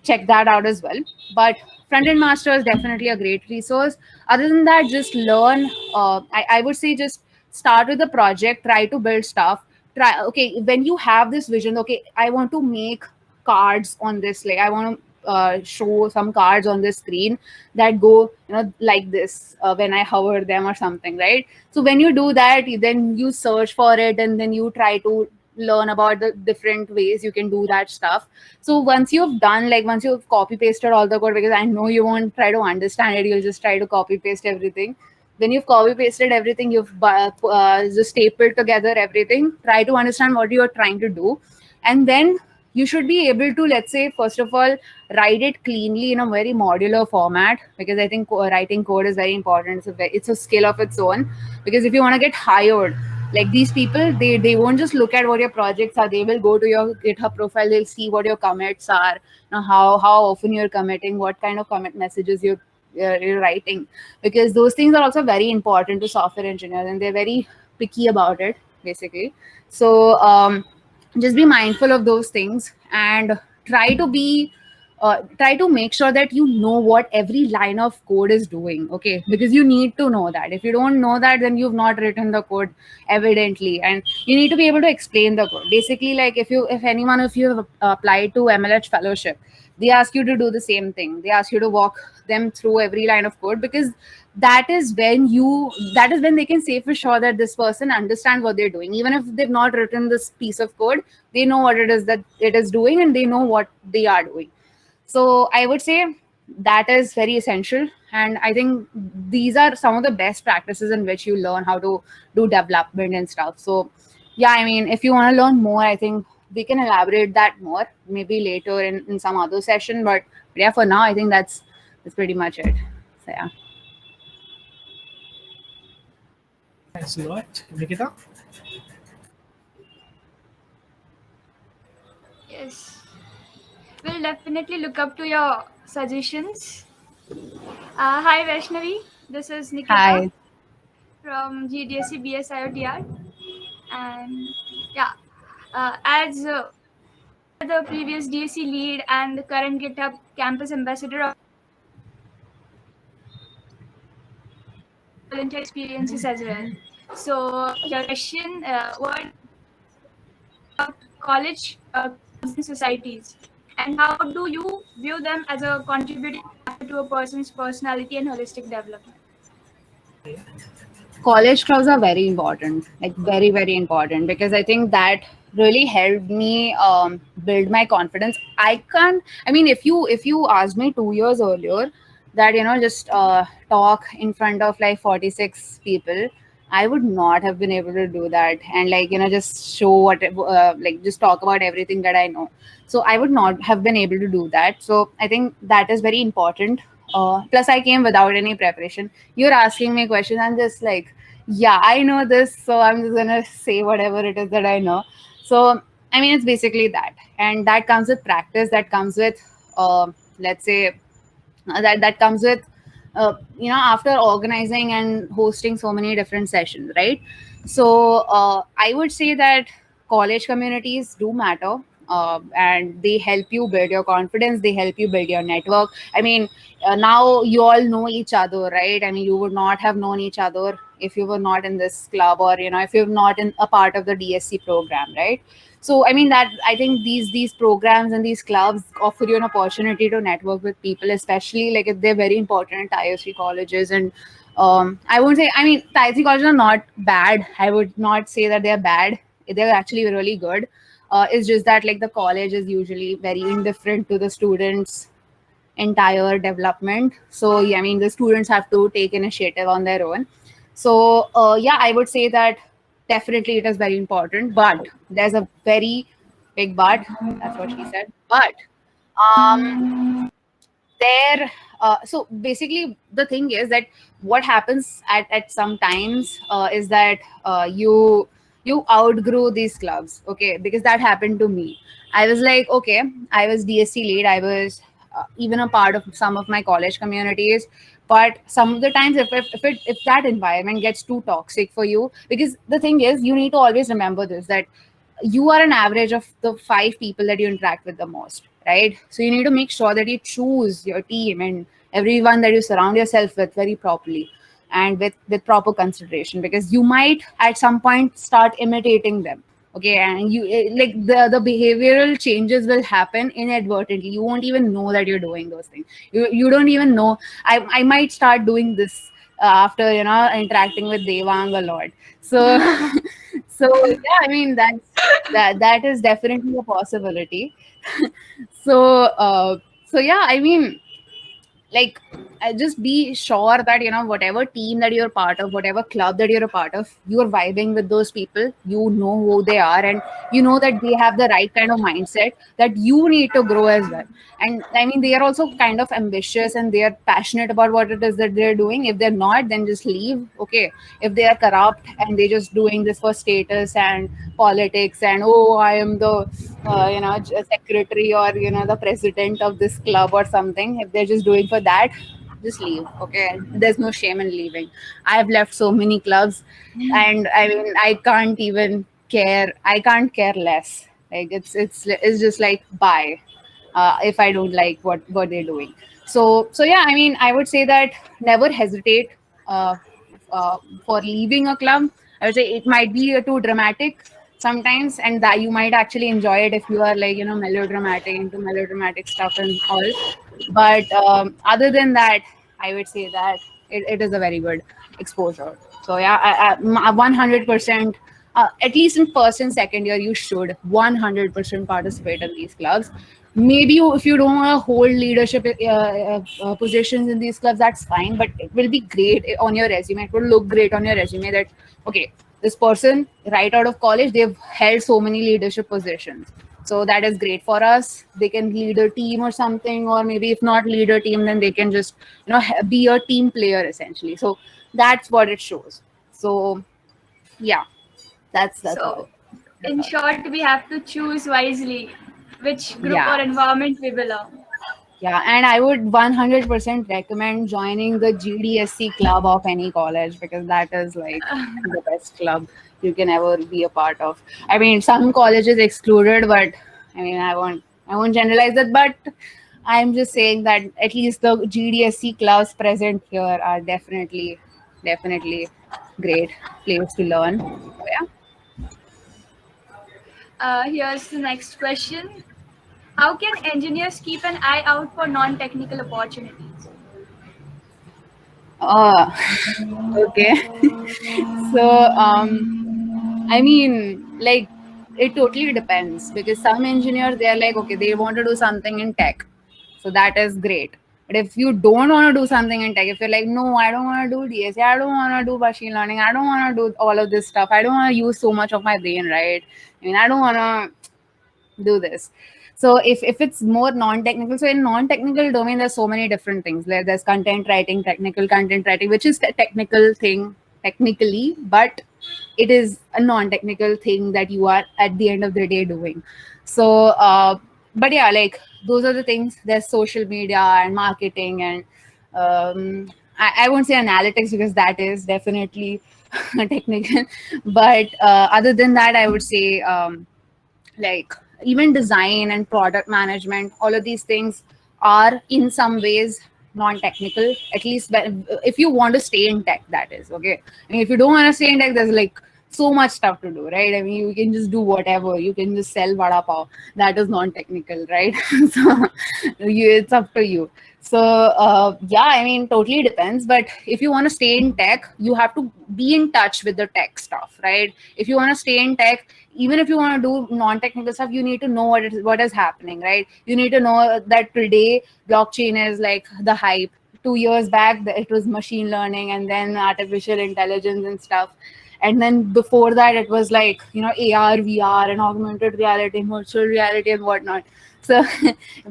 check that out as well. But Frontend Master is definitely a great resource. Other than that, just learn. I would say just start with the project, try to build stuff. Okay, when you have this vision, okay, I want to make cards on this, like I want to show some cards on the screen that go like this when I hover them or something, right? So when you do that, then you search for it, and then you try to learn about the different ways you can do that stuff. So once you've copy pasted all the code, because I know you won't try to understand it, you'll just try to copy paste everything. When you've copy pasted everything, you've just stapled together everything, try to understand what you're trying to do. And then you should be able to, let's say, first of all, write it cleanly in a very modular format, because I think writing code is very important. It's a skill of its own, because if you want to get hired, like these people, they won't just look at what your projects are. They will go to your GitHub profile, they'll see what your commits are, how often you're committing, what kind of commit messages you're writing, because those things are also very important to software engineers, and they're very picky about it, basically. So just be mindful of those things, and try to make sure that you know what every line of code is doing. Okay, because you need to know that. If you don't know that, then you've not written the code, evidently. And you need to be able to explain the code. Basically, like if you have applied to MLH fellowship, they ask you to do the same thing. They ask you to walk them through every line of code, because that is when they can say for sure that this person understands what they're doing. Even if they've not written this piece of code, they know what it is that it is doing, and they know what they are doing. So I would say that is very essential. And I think these are some of the best practices in which you learn how to do development and stuff. So yeah, I mean, if you want to learn more, I think we can elaborate that more maybe later in some other session. But yeah, for now, I think that's pretty much it. So yeah. Thanks a lot. Nikita? Yes. We'll definitely look up to your suggestions. Hi Vaishnavi, this is Nikita Hi. from GDSC BSIOTR. And yeah, as the previous DSC lead and the current GitHub campus ambassador of volunteer experiences as well. So your question, what about college societies, and how do you view them as a contributing factor to a person's personality and holistic development? College clubs are very important, like very, very important, because I think that really helped me build my confidence. If you asked me 2 years earlier that just talk in front of like 46 people, I would not have been able to do that, and just show what just talk about everything that I know. So I would not have been able to do that. So I think that is very important. Plus I came without any preparation. You're asking me questions, I'm just like, yeah, I know this, so I'm just gonna say whatever it is that I know. So I mean, it's basically that, and that comes with practice. That comes with let's say that comes with after organizing and hosting so many different sessions, right? So I would say that college communities do matter, and they help you build your confidence, they help you build your network. I mean, now you all know each other, right? I mean, you would not have known each other if you were not in this club, or if you're not in a part of the DSC program, right? So I mean, that I think these programs and these clubs offer you an opportunity to network with people, especially like if they're very important in tier 3 colleges. And I won't say, I mean, tier 3 colleges are not bad. I would not say that they're bad. They're actually really good. It's just that like the college is usually very indifferent to the students' entire development. So yeah, I mean, the students have to take initiative on their own. So yeah, I would say that definitely it is very important, but there's a very big but. That's what she said. But there so basically the thing is that what happens at some times is that you outgrow these clubs, okay? Because that happened to me. I was like, okay, I was DSC lead, I was even a part of some of my college communities, but some of the times if that environment gets too toxic for you, because the thing is, you need to always remember this, that you are an average of the 5 people that you interact with the most, right? So you need to make sure that you choose your team and everyone that you surround yourself with very properly and with proper consideration, because you might at some point start imitating them, okay? And you like the behavioral changes will happen inadvertently. You won't even know that you're doing those things. You don't even know. I might start doing this after interacting with Devang a lot. So so yeah, I mean, that is definitely a possibility. so so yeah, I mean, like, just be sure that whatever team that you're part of, whatever club that you're a part of, you're vibing with those people, you know who they are, and you know that they have the right kind of mindset that you need to grow as well. And I mean, they are also kind of ambitious and they are passionate about what it is that they're doing. If they're not, then just leave, okay? If they are corrupt and they're just doing this for status and politics, and oh, I am the secretary, or the president of this club or something, if they're just doing for that, just leave, okay? There's no shame in leaving. I've left so many clubs, and I mean, I can't care less. Like, it's just like, bye, if I don't like what they're doing. So yeah, I mean, I would say that never hesitate uh, for leaving a club. I would say it might be too dramatic sometimes, and that you might actually enjoy it if you are like melodramatic, into melodramatic stuff and all. But other than that, I would say that it is a very good exposure. So yeah, 100%. At least in first and second year, you should 100% participate in these clubs. Maybe if you don't want to hold leadership positions in these clubs, that's fine, but it will be great on your resume. It will look great on your resume that, okay, this person right out of college, they've held so many leadership positions. So that is great for us. They can lead a team or something, or maybe if not lead a team, then they can just be a team player essentially. So that's what it shows. So yeah, that's So, all. in short, we have to choose wisely which group Yeah. or environment we belong. Yeah, and I would 100% recommend joining the GDSC club of any college, because that is like the best club you can ever be a part of. I mean, some colleges excluded, but I mean, I won't generalize that, but I'm just saying that at least the GDSC clubs present here are definitely great place to learn. So, yeah. Here's the next question. How can engineers keep an eye out for non-technical opportunities? Okay. So, I mean, like, it totally depends, because some engineers, they're like, okay, they want to do something in tech. So that is great. But if you don't want to do something in tech, if you're like, no, I don't want to do DSA, I don't want to do machine learning, I don't want to do all of this stuff, I don't want to use so much of my brain, right? I mean, I don't want to do this. So if it's more non-technical, so in non-technical domain, there's so many different things. There's content writing, technical content writing, which is a technical thing technically, but it is a non-technical thing that you are at the end of the day doing. So but yeah, like, those are the things. There's social media and marketing, and I won't say analytics, because that is definitely technical. But other than that, I would say like, even design and product management, all of these things are in some ways non-technical, at least if you want to stay in tech, that is okay. I mean, if you don't want to stay in tech, there's like so much stuff to do, right? I mean, you can just do whatever. You can just sell vada pav. That is non-technical, right? So it's up to you. So yeah, I mean, totally depends. But if you want to stay in tech, you have to be in touch with the tech stuff, right? If you want to stay in tech, even if you want to do non-technical stuff, you need to know what is happening, right? You need to know that today blockchain is like the hype. 2 years back, it was machine learning, and then artificial intelligence and stuff. And then before that, it was like, AR, VR, and augmented reality, virtual reality, and whatnot. So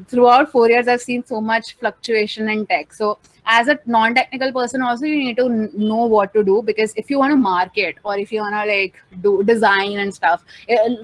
throughout 4 years, I've seen so much fluctuation in tech. So as a non-technical person also, you need to know what to do, because if you want to market, or if you want to like do design and stuff,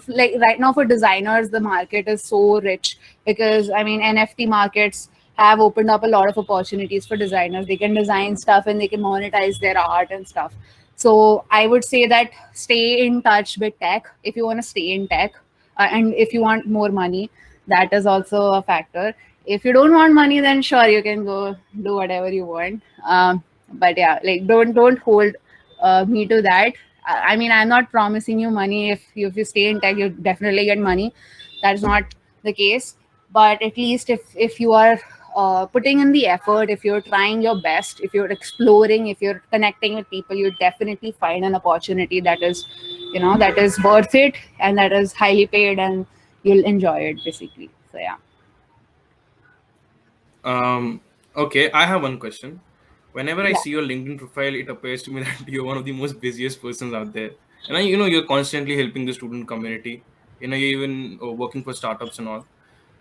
like right now for designers, the market is so rich, because I mean, NFT markets have opened up a lot of opportunities for designers. They can design stuff and they can monetize their art and stuff. So I would say that stay in touch with tech if you want to stay in tech, and if you want more money, that is also a factor. If you don't want money, then sure, you can go do whatever you want. But yeah, like don't hold me to that. I mean, I'm not promising you money. If you stay in tech, you definitely get money. That's not the case. But at least if you are putting in the effort, if you're trying your best, if you're exploring, if you're connecting with people, you definitely find an opportunity that is, that is worth it, and that is highly paid, and you'll enjoy it basically. So yeah. Okay, I have one question. Whenever I Yeah. see your LinkedIn profile, it appears to me that you're one of the most busiest persons out there. And you're constantly helping the student community. You're even working for startups and all.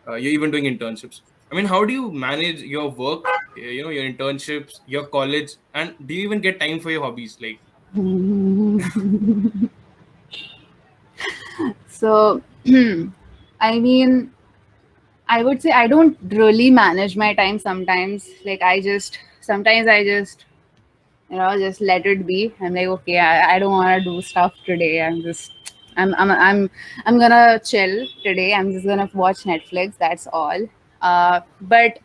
You're even doing internships. I mean, how do you manage your work, your internships, your college, and do you even get time for your hobbies? Like, So I mean, I would say I don't really manage my time sometimes. Like sometimes I just, just let it be. I'm like, okay, I don't want to do stuff today. I'm gonna chill today. I'm just gonna watch Netflix. That's all. But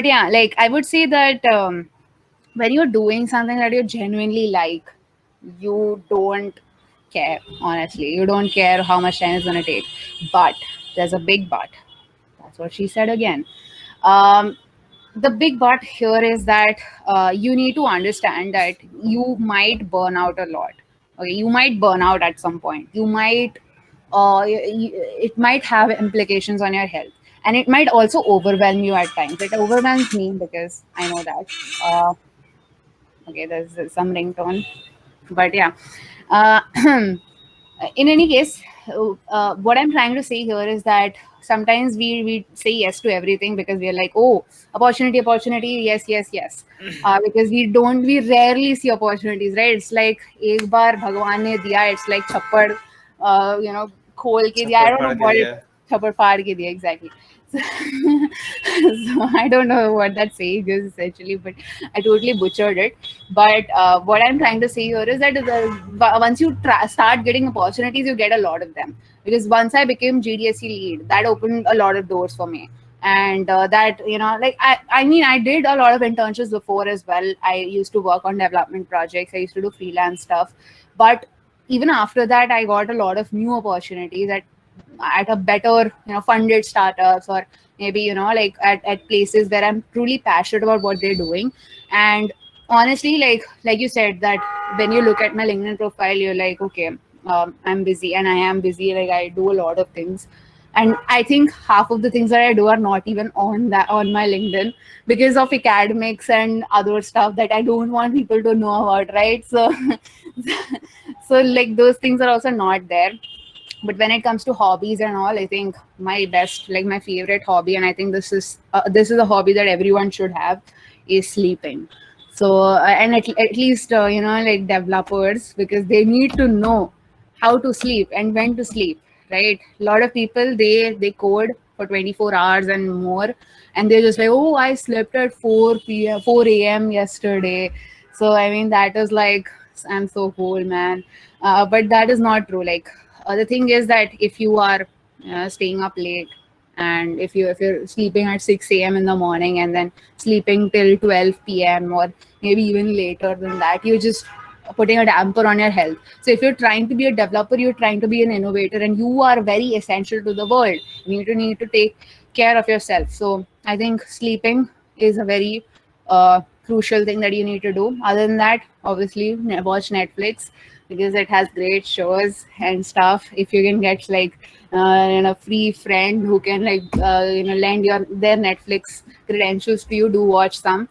yeah, like I would say that when you're doing something that you genuinely like, you don't care. Honestly, you don't care how much time it's gonna take. But there's a big but. That's what she said again. Um, the big but here is that you need to understand that you might burn out a lot. Okay, you might burn out at some point. You might, it might have implications on your health, and it might also overwhelm you at times. It overwhelms me because I know that. Uh, okay, there's some ringtone, but yeah. Uh, in any case, what I'm trying to say here is that sometimes we say yes to everything because we are like, oh, opportunity, yes, yes, yes. Because we rarely see opportunities, right? It's like ek bar bhagwan ne diya, it's like chappad, khol ke diya. I don't know what it, Yeah. chappad faad ke diya, exactly. So, so I don't know what that saying is essentially, but I totally butchered it. But what I'm trying to say here is that once you start getting opportunities, you get a lot of them. Because once I became GDSE lead, that opened a lot of doors for me. And that, like, I mean, I did a lot of internships before as well. I used to work on development projects. I used to do freelance stuff. But even after that, I got a lot of new opportunities at a better, funded startups, or maybe, like at places where I'm truly passionate about what they're doing. And honestly, like you said, that when you look at my LinkedIn profile, you're like, okay, I'm busy, and I am busy. Like, I do a lot of things, and I think half of the things that I do are not even on my LinkedIn, because of academics and other stuff that I don't want people to know about, right? So so like those things are also not there. But when it comes to hobbies and all, I think my best, like my favorite hobby, and I think this is a hobby that everyone should have, is sleeping. So and at least like developers, because they need to know how to sleep and when to sleep, right? A lot of people, they code for 24 hours and more, and they're just like, oh, I slept at 4 a.m. yesterday. So I mean, that is like, I'm so cool, man. But that is not true. Like, the thing is that if you are staying up late And if you're sleeping at 6 a.m. in the morning and then sleeping till 12 p.m. or maybe even later than that, you're just putting a damper on your health. So if you're trying to be a developer, you're trying to be an innovator, and you are very essential to the world. You need to take care of yourself. So I think sleeping is a very crucial thing that you need to do. Other than that, obviously watch Netflix because it has great shows and stuff. If you can get like free friend who can like lend their Netflix credentials to you, do watch some.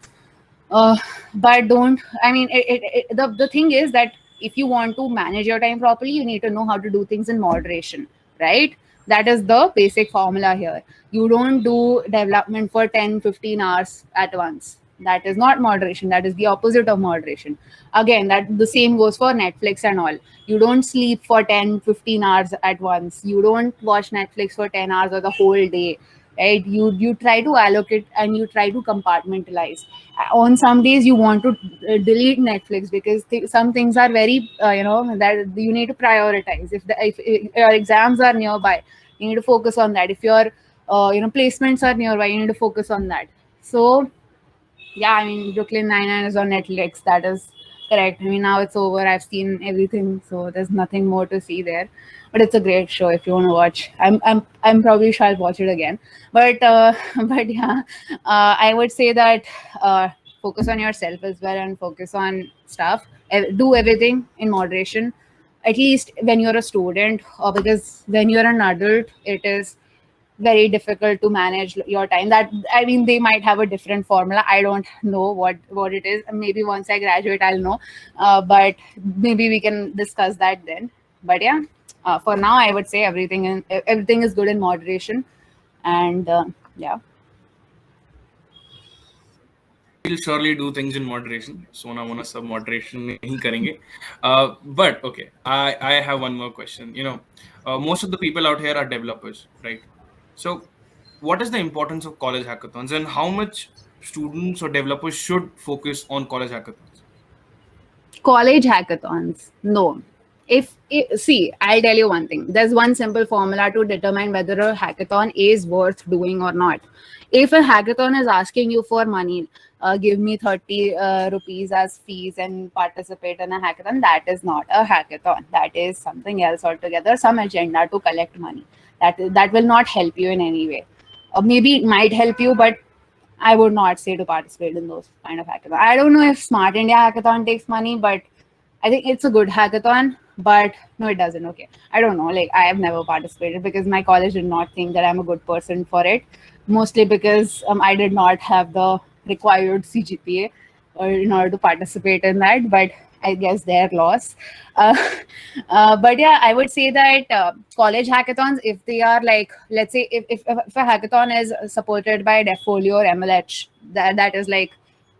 But don't, I mean, the thing is that if you want to manage your time properly, you need to know how to do things in moderation, right? That is the basic formula here. You don't do development for 10-15 hours at once. That is not moderation. That is the opposite of moderation. Again, that the same goes for Netflix and all. You don't sleep for 10-15 hours at once. You don't watch Netflix for 10 hours or the whole day, right? You try to allocate and you try to compartmentalize. On some days you want to delete Netflix because some things are very that you need to prioritize. If your exams are nearby, you need to focus on that. If your placements are nearby, you need to focus on that. So yeah, I mean, Brooklyn Nine-Nine is on Netflix. That is correct. I mean, now it's over. I've seen everything, so there's nothing more to see there. But it's a great show if you want to watch. I'm probably shall watch it again. But but yeah, I would say that focus on yourself as well and focus on stuff. Do everything in moderation. At least when you're a student, or because when you're an adult, it is very difficult to manage your time. That, I mean, they might have a different formula. I don't know what it is. Maybe once I graduate I'll know, but maybe we can discuss that then. But yeah, for now I would say everything is good in moderation. And yeah, we'll surely do things in moderation. Sona Mona sab moderation nahi karenge. But okay, I have one more question. Most of the people out here are developers, right? So what is the importance of college hackathons, and how much students or developers should focus on college hackathons? college hackathons, no. If see, I'll tell you one thing. There's one simple formula to determine whether a hackathon is worth doing or not. If a hackathon is asking you for money, give me 30 rupees as fees and participate in a hackathon, that is not a hackathon. That is something else altogether, some agenda to collect money. That will not help you in any way. Or maybe it might help you, but I would not say to participate in those kind of hackathon. I don't know if Smart India Hackathon takes money, but I think it's a good hackathon. But no, it doesn't. Okay, I don't know. Like, I have never participated because my college did not think that I'm a good person for it. Mostly because I did not have the required CGPA or in order to participate in that. But I guess their loss. Uh, but yeah, I would say that college hackathons, if they are like, let's say, if a hackathon is supported by Deffolio or MLH, that is like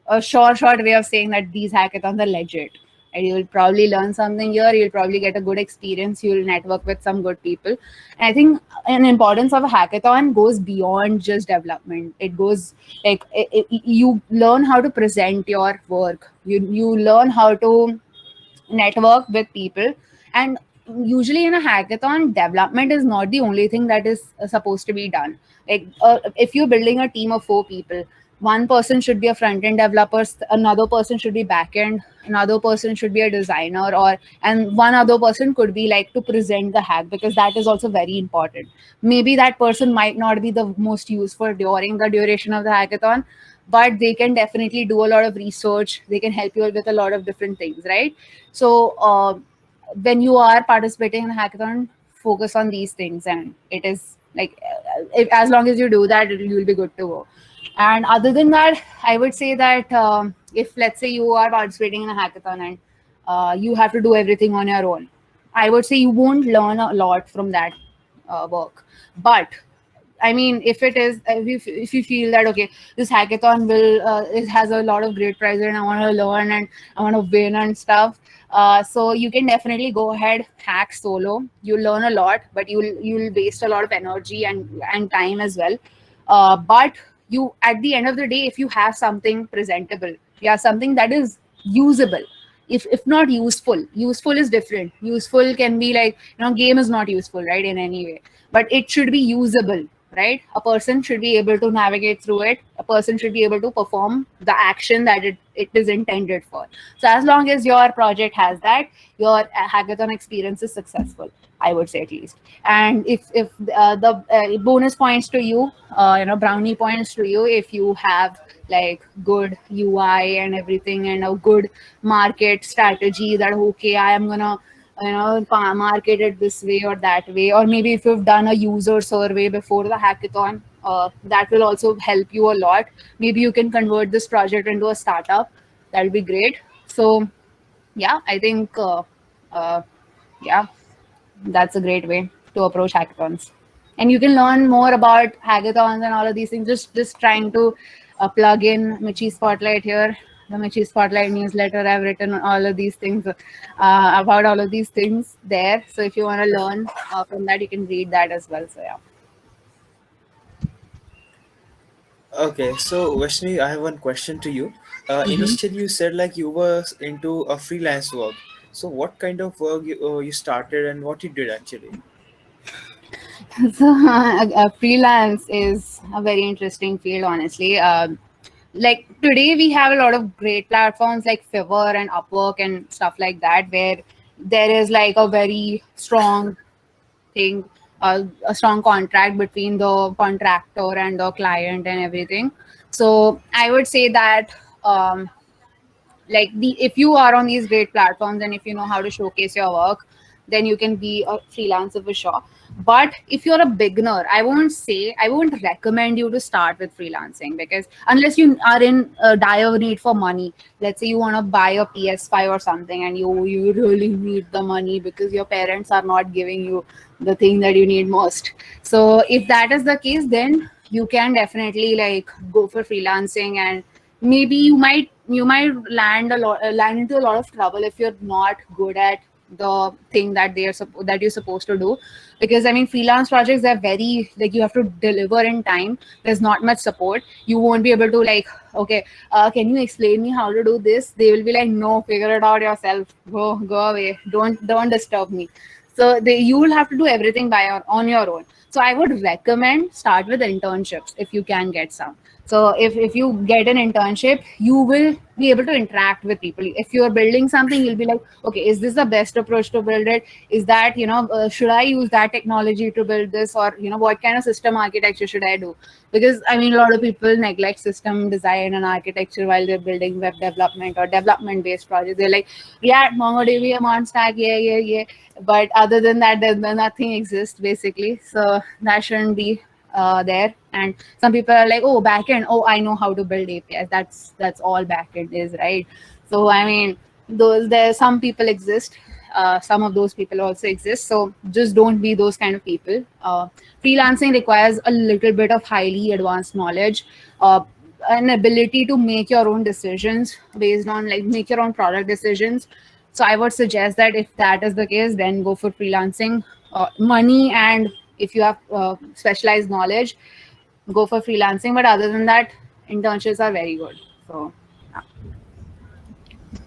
a short way of saying that these hackathons are legit. And you will probably learn something here. You'll probably get a good experience. You'll network with some good people. And I think an importance of a hackathon goes beyond just development. It goes like you learn how to present your work. You learn how to network with people. And usually in a hackathon, development is not the only thing that is supposed to be done. Like if you're building a team of 4 people, one person should be a front-end developer, another person should be back-end, another person should be a designer, and one other person could be like to present the hack, because that is also very important. Maybe that person might not be the most useful during the duration of the hackathon, but they can definitely do a lot of research. They can help you with a lot of different things, right? So when you are participating in a hackathon, focus on these things, and it is like as long as you do that, you'll be good to go. And other than that, I would say that if, let's say, you are participating in a hackathon and you have to do everything on your own, I would say you won't learn a lot from that work. But I mean, if you feel that okay, this hackathon it has a lot of great prizes and I want to learn and I want to win and stuff, so you can definitely go ahead, hack solo. You'll learn a lot, but you'll waste a lot of energy and time as well. But you, at the end of the day, if you have something presentable, you have something that is usable, if not useful is different. Useful can be like, game is not useful, right, in any way, but it should be usable, right? A person should be able to navigate through it. A person should be able to perform the action that it is intended for. So as long as your project has that, your hackathon experience is successful, I would say, at least. And if the bonus points to you, brownie points to you, if you have like good UI and everything, and a good market strategy, that okay, I am gonna market it this way or that way. Or maybe if you've done a user survey before the hackathon, that will also help you a lot. Maybe you can convert this project into a startup. That'll be great. So yeah, I think yeah, that's a great way to approach hackathons. And you can learn more about hackathons and all of these things, just trying to plug in Michi Spotlight here, the Michi Spotlight newsletter. I've written all of these things about all of these things there. So if you want to learn from that, you can read that as well. So yeah. Okay, so Vaishnavi, I have one question to you. Initially, you said like you were into a freelance work. So, what kind of work you started and what you did actually? So freelance is a very interesting field, honestly. Like today, we have a lot of great platforms like Fiverr and Upwork and stuff like that, where there is like a very strong thing, a strong contract between the contractor and the client and everything. So I would say that like if you are on these great platforms and if you know how to showcase your work, then you can be a freelancer for sure. But if you're a beginner, I won't recommend you to start with freelancing, because unless you are in a dire need for money, let's say you want to buy a PS5 or something, and you really need the money because your parents are not giving you the thing that you need most. So if that is the case, then you can definitely like go for freelancing, and maybe you might land into a lot of trouble if you're not good at the thing that that you're supposed to do. Because I mean, freelance projects are very like, you have to deliver in time. There's not much support. You won't be able to like, okay, can you explain me how to do this? They will be like, no, figure it out yourself, go away, don't disturb me. So you will have to do everything on your own. So I would recommend start with internships if you can get some. So if you get an internship, you will be able to interact with people. If you're building something, you'll be like, okay, is this the best approach to build it? Is that, should I use that technology to build this? Or, what kind of system architecture should I do? Because I mean, a lot of people neglect system design and architecture while they're building web development or development based projects. They're like, yeah, MongoDB, Monstack, yeah. But other than that, there's nothing exists basically. So that shouldn't be there. And some people are like, oh, backend, oh, I know how to build APIs. That's all backend is, right? So I mean, some people exist. Some of those people also exist. So just don't be those kind of people. Freelancing requires a little bit of highly advanced knowledge, an ability to make your own decisions based on like make your own product decisions. So I would suggest that if that is the case, then go for freelancing. Money, and if you have specialized knowledge, go for freelancing. But other than that, internships are very good. So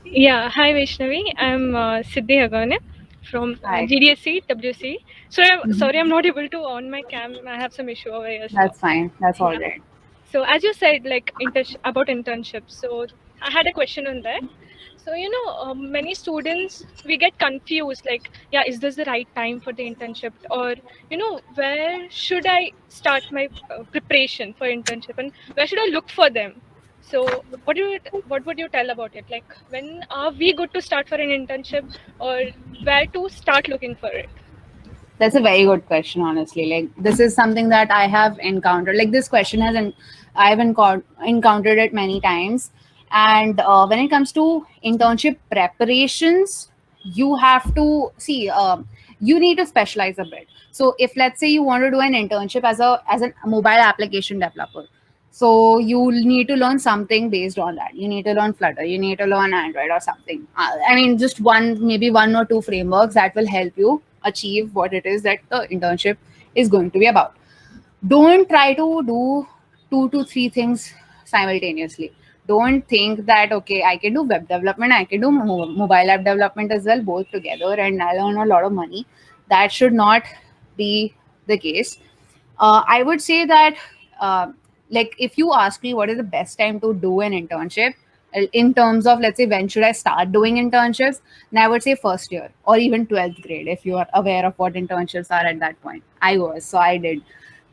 Yeah, hi Vaishnavi. I'm Siddhi Agane from Hi. GDSC WC. So sorry, I'm not able to on my cam. I have some issue over here. So. That's fine. That's all Yeah. right. So as you said, like about internships. So I had a question on that. So many students we get confused. Like, yeah, is this the right time for the internship, or where should I start my preparation for internship, and where should I look for them? So what would you tell about it? Like, when are we good to start for an internship, or where to start looking for it? That's a very good question, honestly. Like, this is something that I have encountered. Like, this question I've encountered it many times. And when it comes to internship preparations, you have to see. You need to specialize a bit. So, if let's say you want to do an internship as a mobile application developer, so you need to learn something based on that. You need to learn Flutter. You need to learn Android or something. I mean, just maybe one or two frameworks that will help you achieve what it is that the internship is going to be about. Don't try to do 2 to 3 things simultaneously. Don't think that, okay, I can do web development, I can do mobile app development as well, both together, and I'll earn a lot of money. That should not be the case. I would say that, like, if you ask me what is the best time to do an internship, in terms of, let's say, when should I start doing internships, then I would say first year or even 12th grade, if you are aware of what internships are at that point. I was, so I did.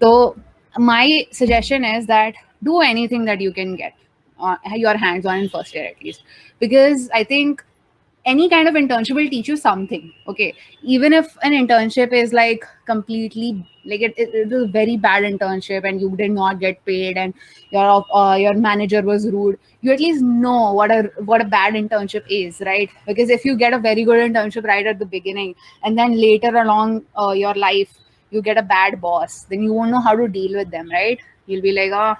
So my suggestion is that do anything that you can get your hands on in first year at least, because I think any kind of internship will teach you something. Okay, even if an internship is like completely like it was a very bad internship and you did not get paid and your manager was rude, you at least know what a bad internship is, right? Because if you get a very good internship right at the beginning and then later along your life you get a bad boss, then you won't know how to deal with them, right? You'll be like, oh,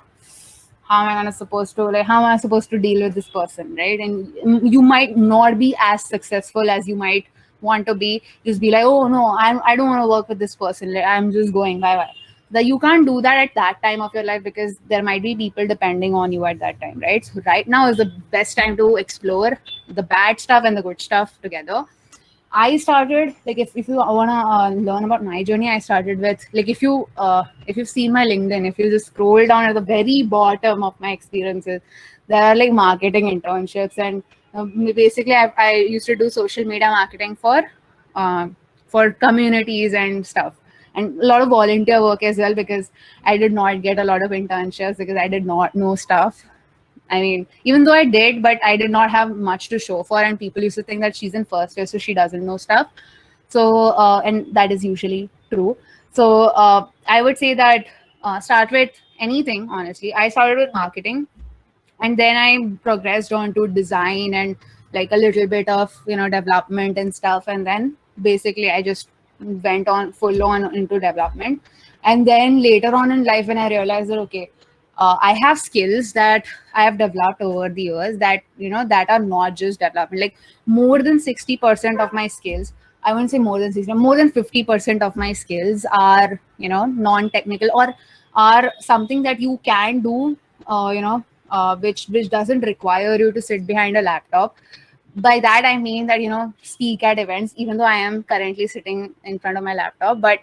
how am I supposed to deal with this person, right? And you might not be as successful as you might want to be. Just be like, oh no, I don't want to work with this person, like, I'm just going, bye bye. That you can't do that at that time of your life, because there might be people depending on you at that time, right? So right now is the best time to explore the bad stuff and the good stuff together. I started, like, if you want to learn about my journey, I started with, like, if you've seen my LinkedIn, if you just scroll down at the very bottom of my experiences, there are like marketing internships, and basically I used to do social media marketing for communities and stuff, and a lot of volunteer work as well, because I did not get a lot of internships because I did not know stuff. I mean, even though I did, but I did not have much to show for, and people used to think that she's in first year, so she doesn't know stuff. So, and that is usually true. So, I would say that start with anything, honestly. I started with marketing, and then I progressed on to design and like a little bit of, development and stuff. And then basically I just went on full on into development. And then later on in life, when I realized that, okay, I have skills that I have developed over the years that, that are not just development. Like more than 60% of my skills, I wouldn't say more than 60, more than 50% of my skills are, non-technical, or are something that you can do, which doesn't require you to sit behind a laptop. By that I mean that, speak at events, even though I am currently sitting in front of my laptop, but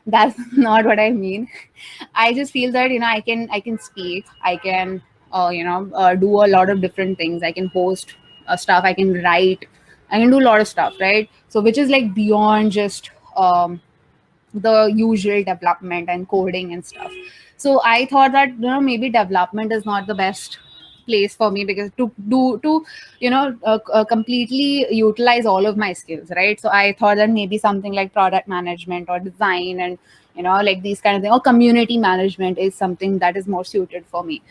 that's not what I mean. I just feel that, I can speak, I can do a lot of different things. I can host stuff, I can write, I can do a lot of stuff, right? So which is like beyond just the usual development and coding and stuff. So I thought that, maybe development is not the best place for me, because to completely utilize all of my skills, right? So I thought that maybe something like product management or design and, like these kind of things, or community management is something that is more suited for me,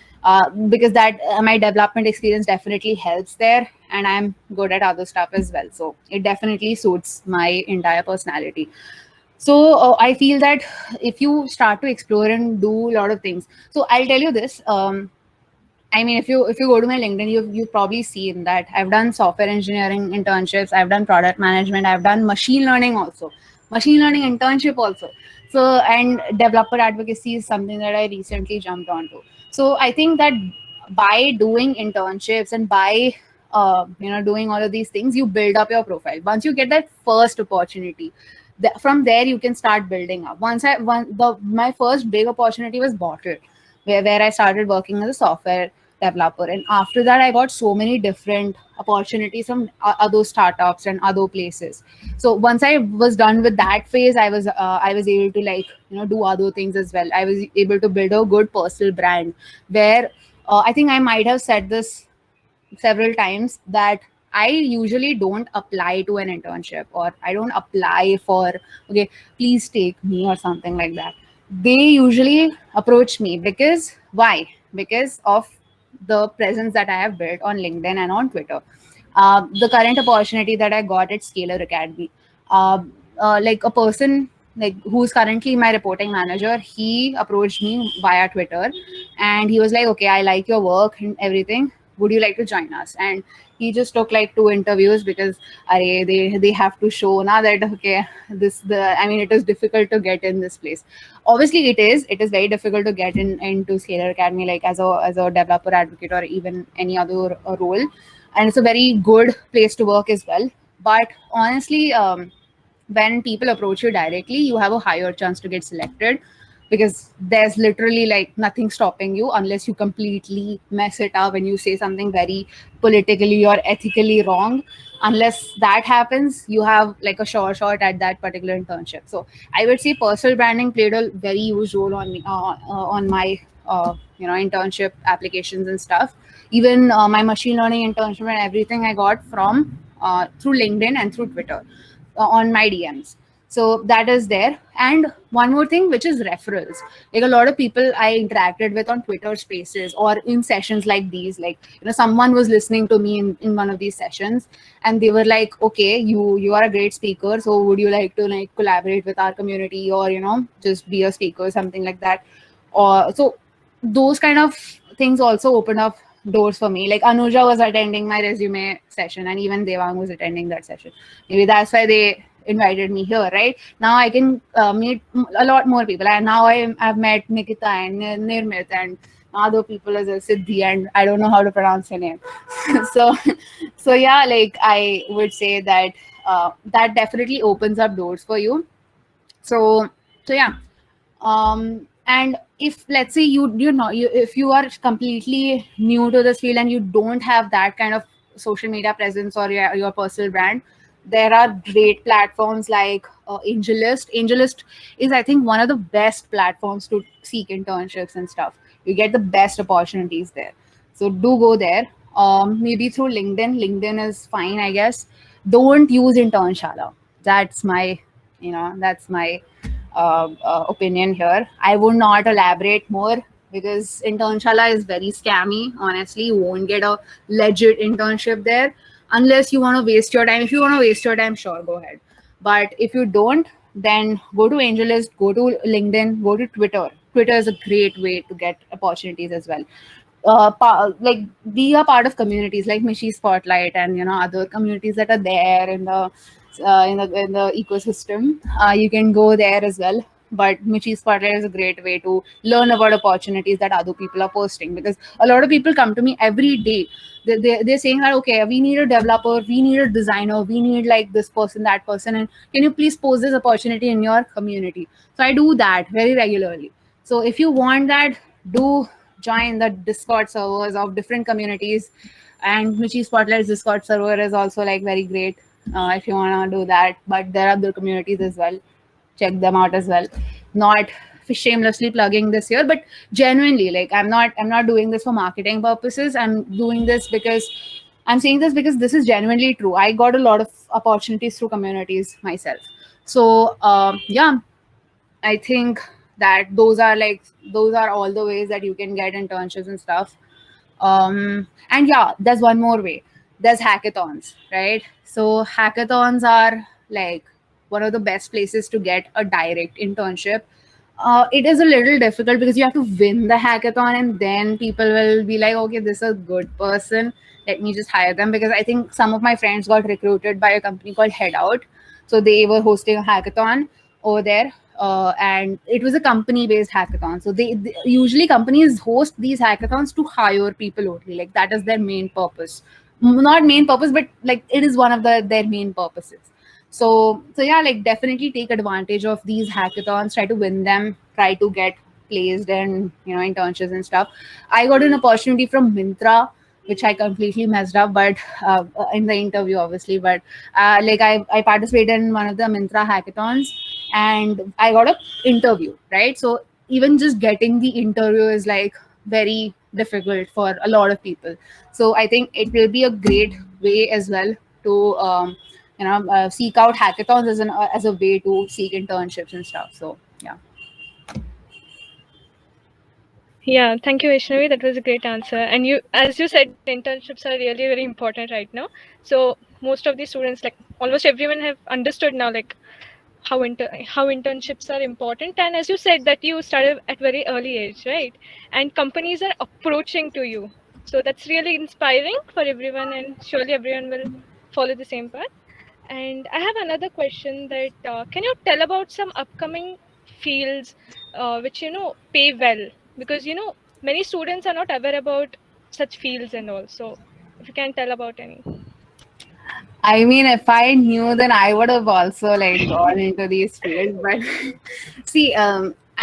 because that my development experience definitely helps there, and I'm good at other stuff as well, so it definitely suits my entire personality. So I feel that if you start to explore and do a lot of things, so I'll tell you this. I mean, if you go to my LinkedIn, you've probably seen that I've done software engineering internships, I've done product management, I've done machine learning also, machine learning internship also. So, and developer advocacy is something that I recently jumped onto. So I think that by doing internships and by doing all of these things, you build up your profile. Once you get that first opportunity, from there you can start building up. My first big opportunity was Bottle, where I started working as a software developer, and after that I got so many different opportunities from other startups and other places. So once I was done with that phase, I was able to, like, do other things as well. I was able to build a good personal brand, where I think I might have said this several times, that I usually don't apply to an internship, or I don't apply for, okay, please take me or something like that. They usually approach me because why? Because of the presence that I have built on LinkedIn and on Twitter. The current opportunity that I got at Scalar Academy, like a person like who's currently my reporting manager, he approached me via Twitter, and he was like, okay, I like your work and everything, would you like to join us? And he just took like 2 interviews, because they have to show now that, okay, it is difficult to get in this place. Obviously it is very difficult to get into Scalar Academy, like as a developer advocate or even any other role, and it's a very good place to work as well. But honestly, when people approach you directly, you have a higher chance to get selected, because there's literally like nothing stopping you unless you completely mess it up and you say something very politically or ethically wrong. Unless that happens, you have like a sure shot at that particular internship. So I would say personal branding played a very huge role on me, on my internship applications and stuff. Even my machine learning internship and everything I got from through LinkedIn and through Twitter on my DMs. So that is there. And one more thing, which is referrals. Like a lot of people I interacted with on Twitter Spaces or in sessions like these, like someone was listening to me in one of these sessions, and they were like, okay, you are a great speaker, so would you like to like collaborate with our community, or just be a speaker, something like that. Or so those kind of things also opened up doors for me. Like Anuja was attending my resume session, and even Devang was attending that session. Maybe that's why they invited me here. Right now, I can meet a lot more people, and now I've met Nikita and Nirmit and other people as a Siddhi, and I don't know how to pronounce her name. so, so yeah, like I would say that that definitely opens up doors for you. So yeah. And if let's say if you are completely new to this field and you don't have that kind of social media presence or your personal brand, there are great platforms like AngelList. AngelList is, I think, one of the best platforms to seek internships and stuff. You get the best opportunities there, so do go there. Maybe through LinkedIn is fine, I guess. Don't use Internshala. That's my opinion here. I would not elaborate more because Internshala is very scammy. Honestly, you won't get a legit internship there unless you want to waste your time. If you want to waste your time, sure, go ahead. But if you don't, then go to AngelList, go to LinkedIn, go to Twitter. Twitter is a great way to get opportunities as well. Like be a part of communities like Mishi Spotlight and other communities that are there in the ecosystem. You can go there as well. But Michi Spotlight is a great way to learn about opportunities that other people are posting, because a lot of people come to me every day. They're saying that, okay, we need a developer, we need a designer, we need like this person, that person, and can you please post this opportunity in your community? So I do that very regularly. So if you want that, do join the Discord servers of different communities. And Michi Spotlight's Discord server is also like very great if you want to do that. But there are other communities as well. Check them out as well. Not shamelessly plugging this here, but genuinely, like I'm not doing this for marketing purposes. I'm doing this because I'm saying this because this is genuinely true. I got a lot of opportunities through communities myself. So yeah, I think that those are all the ways that you can get internships and stuff. And yeah, there's one more way. There's hackathons, right? So hackathons are like one of the best places to get a direct internship. It is a little difficult because you have to win the hackathon, and then people will be like, okay, this is a good person, let me just hire them. Because I think some of my friends got recruited by a company called Headout. So they were hosting a hackathon over there. And it was a company-based hackathon. So they usually companies host these hackathons to hire people only. Like that is their main purpose. Not main purpose, but like it is one of their main purposes. So yeah, like definitely take advantage of these hackathons. Try to win them. Try to get placed and internships and stuff. I got an opportunity from Myntra, which I completely messed up, but in the interview, obviously. But like I participated in one of the Myntra hackathons, and I got an interview, right? So even just getting the interview is like very difficult for a lot of people. So I think it will be a great way as well to seek out hackathons as a way to seek internships and stuff. So yeah. Yeah, thank you, Vaishnavi. That was a great answer. And you, as you said, internships are really very important right now. So most of the students, like almost everyone, have understood now, like how internships are important. And as you said, that you started at very early age, right? And companies are approaching to you. So that's really inspiring for everyone, and surely everyone will follow the same path. And I have another question that can you tell about some upcoming fields which pay well, because many students are not aware about such fields and all. So if you can tell about any. I mean, if I knew, then I would have also like gone into these fields. But see,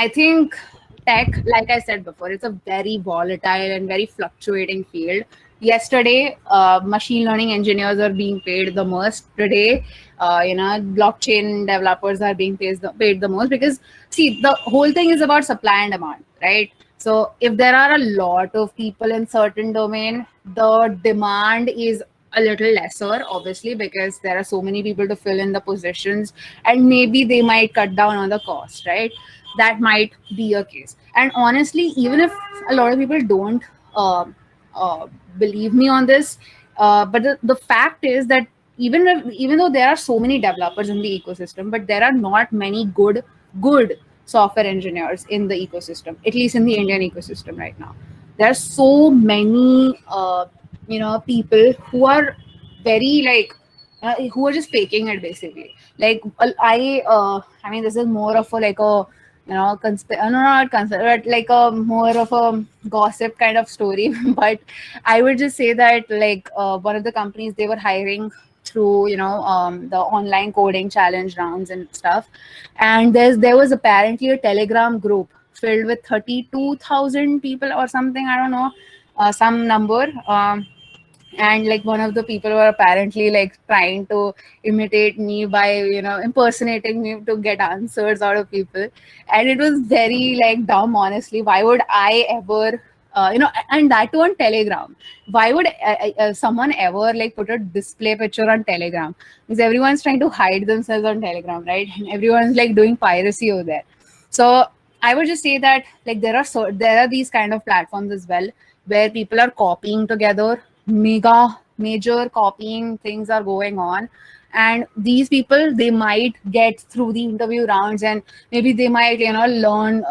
I think tech, like I said before, it's a very volatile and very fluctuating field. Yesterday, machine learning engineers are being paid the most. Today, blockchain developers are being paid the most, because see, the whole thing is about supply and demand, right? So if there are a lot of people in certain domain, the demand is a little lesser, obviously, because there are so many people to fill in the positions, and maybe they might cut down on the cost, right? That might be a case. And honestly, even if a lot of people don't uh, uh, believe me on this, but the fact is that even though there are so many developers in the ecosystem, but there are not many good software engineers in the ecosystem, at least in the Indian ecosystem right now. There are so many people who are very like who are just faking it, basically. Like I mean, this is more of a like a no, not but like a more of a gossip kind of story. But I would just say that, like, one of the companies, they were hiring through the online coding challenge rounds and stuff, and there was apparently a Telegram group filled with 32,000 people or something, I don't know, some number. And like one of the people were apparently like trying to imitate me by impersonating me to get answers out of people. And it was very like dumb, honestly. Why would I ever and that too on Telegram? Why would someone ever like put a display picture on Telegram? Because everyone's trying to hide themselves on Telegram, right? And everyone's like doing piracy over there. So I would just say that, like, there are these kind of platforms as well, where people are copying together. Major copying things are going on, and these people, they might get through the interview rounds, and maybe they might learn,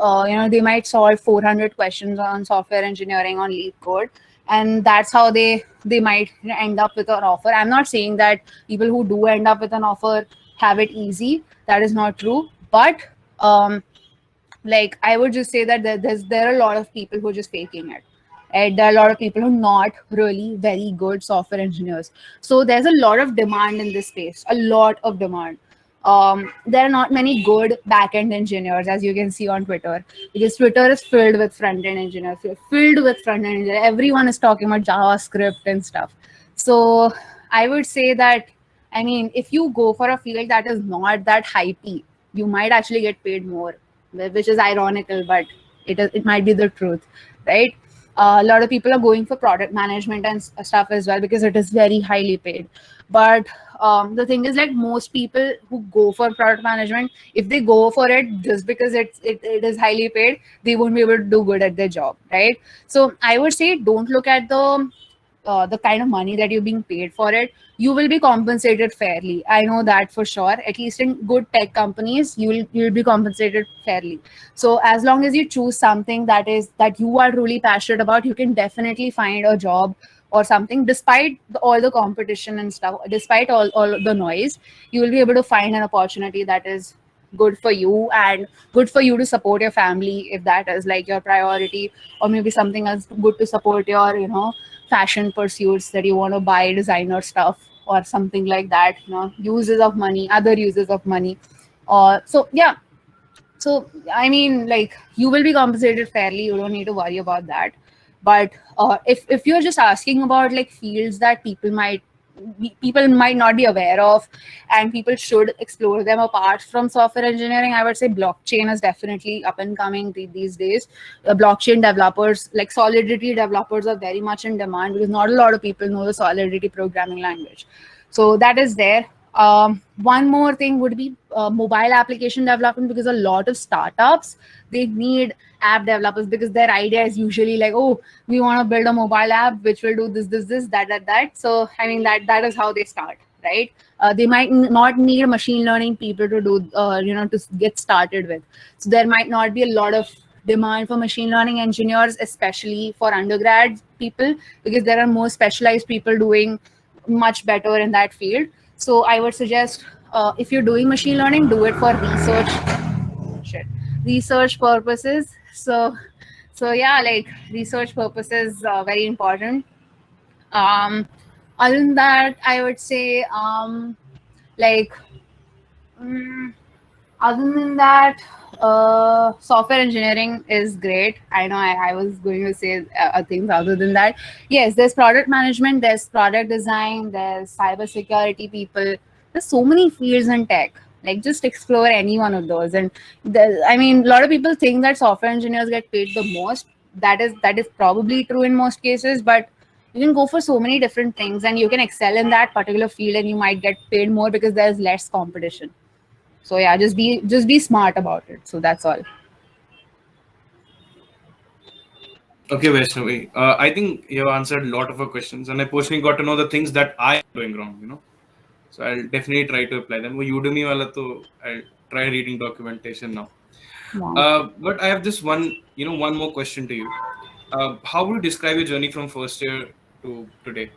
they might solve 400 questions on software engineering on LeetCode, and that's how they might end up with an offer. I'm not saying that people who do end up with an offer have it easy. That is not true. But like, I would just say that there are a lot of people who are just faking it. And there are a lot of people who are not really very good software engineers. So there's a lot of demand in this space, a lot of demand. There are not many good back-end engineers, as you can see on Twitter, because Twitter is filled with front-end engineers, filled with front-end engineers. Everyone is talking about JavaScript and stuff. So I would say that, I mean, if you go for a field that is not that hypey, you might actually get paid more, which is ironical, but it might be the truth, right? A lot of people are going for product management and stuff as well, because it is very highly paid. But the thing is, like, most people who go for product management, if they go for it just because it is highly paid, they won't be able to do good at their job, right? So I would say, don't look at the kind of money that you're being paid for it. You will be compensated fairly. I know that for sure. At least in good tech companies, you'll be compensated fairly. So as long as you choose something that you are truly passionate about, you can definitely find a job or something. Despite all the competition and stuff, despite all the noise, you will be able to find an opportunity that is good for you, and good for you to support your family, if that is like your priority, or maybe something else good to support your fashion pursuits, that you want to buy designer stuff or something like that, uses of money, other uses of money. So yeah. So I mean, like, you will be compensated fairly. You don't need to worry about that. But if you're just asking about like fields that people might not be aware of, and people should explore them apart from software engineering, I would say blockchain is definitely up and coming these days. Blockchain developers, like Solidity developers, are very much in demand, because not a lot of people know the Solidity programming language. So that is there. One more thing would be mobile application development, because a lot of startups, they need app developers, because their idea is usually like, oh, we want to build a mobile app which will do this, that. So I mean, that is how they start, right? They might not need machine learning people to do to get started with. So there might not be a lot of demand for machine learning engineers, especially for undergrad people, because there are more specialized people doing much better in that field. So I would suggest, if you're doing machine learning, do it for research purposes. So yeah, like, research purposes are very important. Other than that, I would say like Other than that, software engineering is great. I know I was going to say things other than that. Yes, there's product management, there's product design, there's cybersecurity people. There's so many fields in tech. Like just explore any one of those. And I mean, a lot of people think that software engineers get paid the most. That is probably true in most cases, but you can go for so many different things and you can excel in that particular field and you might get paid more because there's less competition. So yeah, just be smart about it. So that's all. Okay, Vaishnavi. I think you have answered a lot of our questions, and I personally got to know the things that I am doing wrong. So I'll definitely try to apply them. वो Udemy वाला तो I'll try reading documentation now. Wow. But I have this one more question to you. How would you describe your journey from first year to today?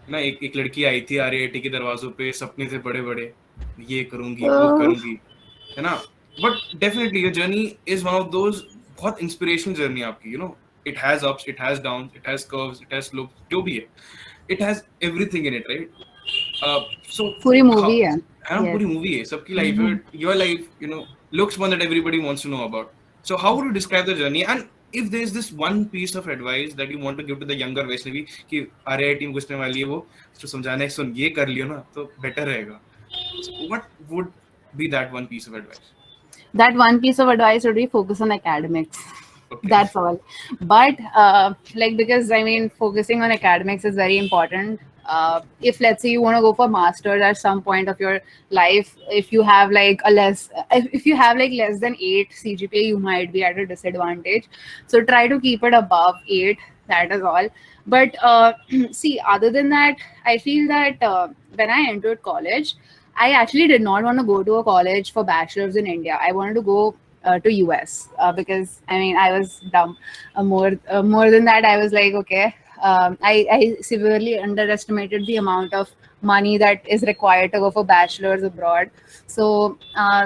एक लड़की आई थी RIT के दरवाजों पे, सपने थे बड़े बड़े, ये करूंगी वो करूंगी, है ना? But definitely your journey is one of those बहुत inspirational journey आपकी. It has ups, it has downs, it has curves, it has slopes, जो भी है. It has everything in it, right? So पूरी मूवी है. है ना, पूरी मूवी है, सबकी लाइफ है. Your life, looks one that everybody wants to know about. So how would you describe the journey? And if there is this one piece of advice that you want to give to the younger Vaishnavi कि RIT में घुसने वाली है वो, तो समझाने सुन ये कर लियो ना तो better रहेगा. So what would be that one piece of advice? That one piece of advice would be focus on academics. Okay. That's all. But because I mean, focusing on academics is very important. If let's say you want to go for masters at some point of your life, if you have like less than 8 CGPA, you might be at a disadvantage. So try to keep it above 8. That is all. But see, other than that, I feel that when I entered college, I actually did not want to go to a college for bachelor's in India. I wanted to go to US because I mean I was dumb. More than that, I was like, okay, I severely underestimated the amount of money that is required to go for bachelor's abroad. So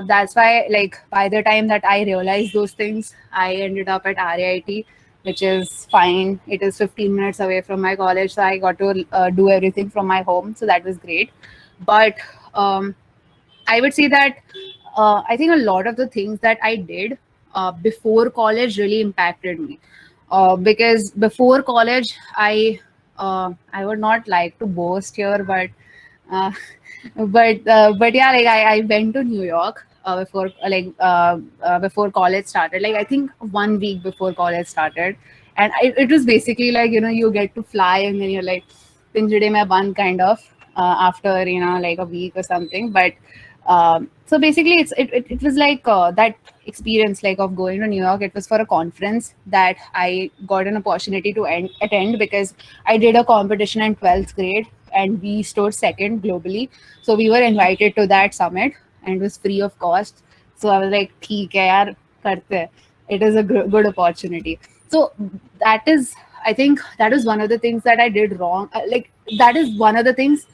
that's why, like, by the time that I realized those things, I ended up at RIT, which is fine. It is 15 minutes away from my college, so I got to do everything from my home. So that was great. But I would say that I think a lot of the things that I did before college really impacted me. Because before college, I would not like to boast here, but uh, but yeah, like I went to New York before college started. Like I think 1 week before college started, and it was basically like you get to fly and then you're like pinjade mein band kind of after like a week or something. But so basically it was like that experience like of going to New York. It was for a conference that I got an opportunity to attend because I did a competition in 12th grade and we stood second globally. So we were invited to that summit and it was free of cost. So I was like, theek hai yaar, karte hain. It is a good opportunity. So I think that is one of the things that I did wrong. Like that is one of the things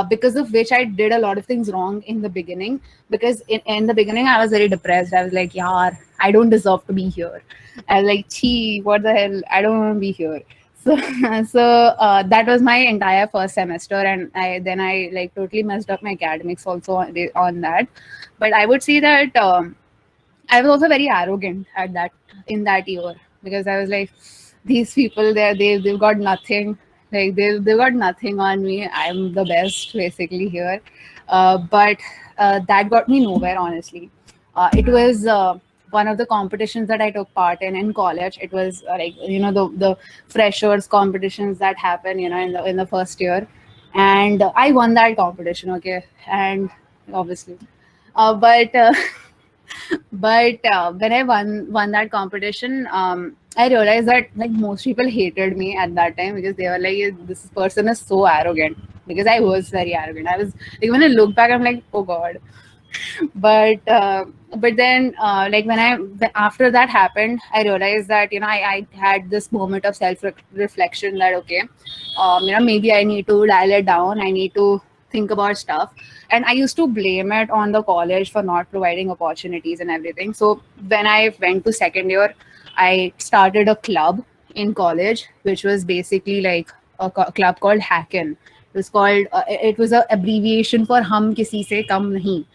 because of which I did a lot of things wrong in the beginning. Because in the beginning, I was very depressed. I was like, yaar, I don't deserve to be here. I was like, chee, what the hell? I don't want to be here. So, that was my entire first semester. And I like totally messed up my academics also on that. But I would say that I was also very arrogant in that year because I was like, these people they've got nothing. Like they've got nothing on me. I'm the best basically here. But that got me nowhere, honestly. It was one of the competitions that I took part in college. It was like the freshers competitions that happen in the first year, and I won that competition. Okay, and obviously, but when I won that competition, I realized that like most people hated me at that time because they were like, this person is so arrogant. Because I was very arrogant. I was like, when I look back, I'm like, oh god. But then like after that happened, I realized that I had this moment of self reflection that okay, maybe I need to dial it down. I need to think about stuff. And I used to blame it on the college for not providing opportunities and everything. So when I went to second year, I started a club in college, which was basically like a club called Hacken. It was an abbreviation for Hum Kisi Se Kam Nahi.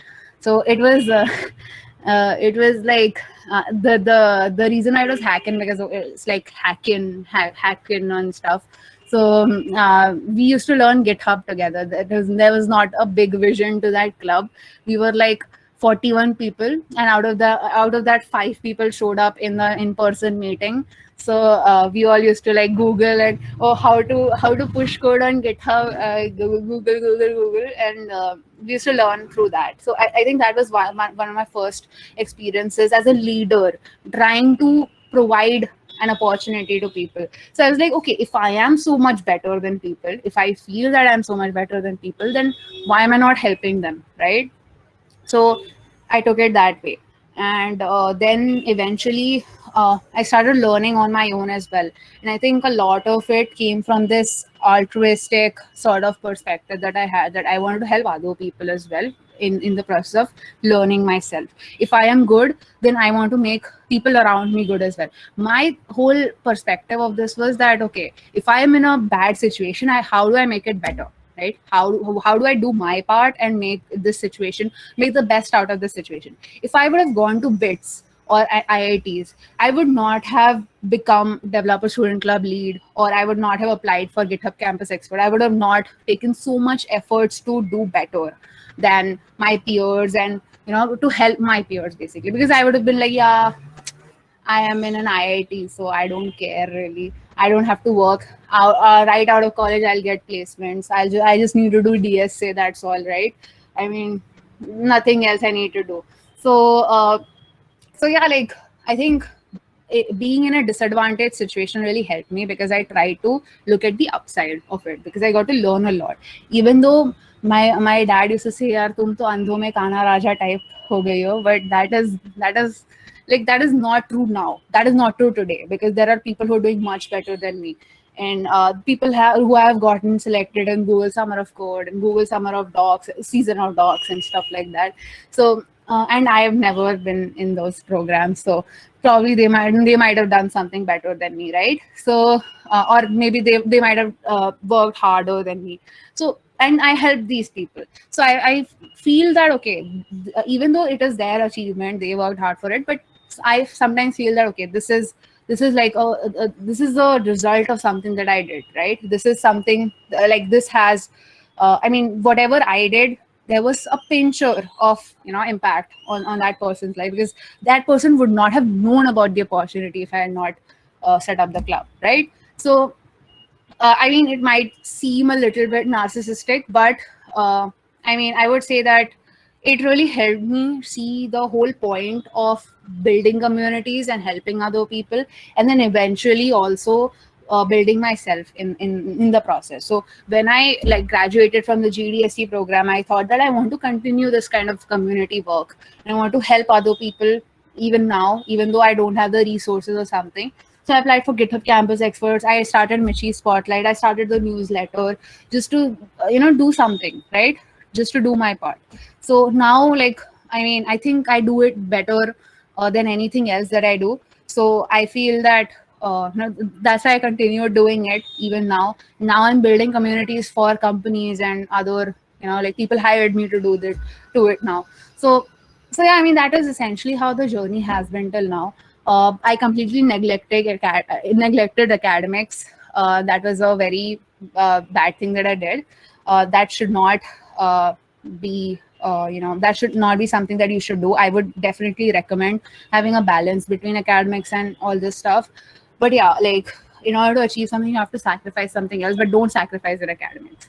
So it was It was like the reason I was hacking, because it's like hacking and stuff. So we used to learn GitHub together. There was not a big vision to that club. We were like 41 people, and out of that 5 people showed up in the in-person meeting. So we all used to like Google and how to push code on GitHub, Google, and we used to learn through that. So I think that was one of my first experiences as a leader, trying to provide an opportunity to people. So I was like, okay, if I am so much better than people, if I feel that I'm so much better than people, then why am I not helping them, right? So I took it that way. And then eventually I started learning on my own as well. And I think a lot of it came from this altruistic sort of perspective that I had, that I wanted to help other people as well in the process of learning myself. If I am good, then I want to make people around me good as well. My whole perspective of this was that, okay, if I am in a bad situation, how do I make it better? Right? How do I do my part and make this situation, make the best out of the situation? If I would have gone to BITS or IITs, I would not have become developer student club lead, or I would not have applied for GitHub Campus Expert. I would have not taken so much efforts to do better than my peers, and to help my peers basically, because I would have been like, yeah, I am in an IIT, so I don't care really. I don't have to work out, right out of college. I'll get placements. I just need to do DSA. That's all, right? I mean, nothing else I need to do. So yeah, like I think being in a disadvantaged situation really helped me, because I tried to look at the upside of it, because I got to learn a lot. Even though my dad used to say, "Yaar, tum to andho mein kana raja type ho gayi ho," but that is not true now. That is not true today, because there are people who are doing much better than me. And people who have gotten selected in Google Summer of Code and Google Summer of Docs, Season of Docs, and stuff like that. So and I have never been in those programs, so probably they might have done something better than me, right? So or maybe they might have worked harder than me. So, and I helped these people. So I feel that, okay, even though it is their achievement, they worked hard for it, but I sometimes feel that, okay, this is like this is the result of something that I did, right? This is something like this has I mean, whatever I did, there was a pincher of impact on that person's life, because that person would not have known about the opportunity if I had not set up the club, right? So I mean, it might seem a little bit narcissistic, but I mean, I would say that it really helped me see the whole point of building communities and helping other people, and then eventually also building myself in the process. So when I like graduated from the GDSC program, I thought that I want to continue this kind of community work, and I want to help other people even now, even though I don't have the resources or something. So I applied for GitHub Campus Experts. I started Michi Spotlight. I started the newsletter just to do something, right? Just to do my part. So now, like, I mean, I think I do it better than anything else that I do. So I feel that that's why I continue doing it even now. Now I'm building communities for companies and other, like people hired me to do it now. So yeah, I mean, that is essentially how the journey has been till now. I completely neglected academics. That was a very bad thing that I did. That should not be that should not be something that you should do. I would definitely recommend having a balance between academics and all this stuff. But yeah, like in order to achieve something, you have to sacrifice something else, but don't sacrifice your academics.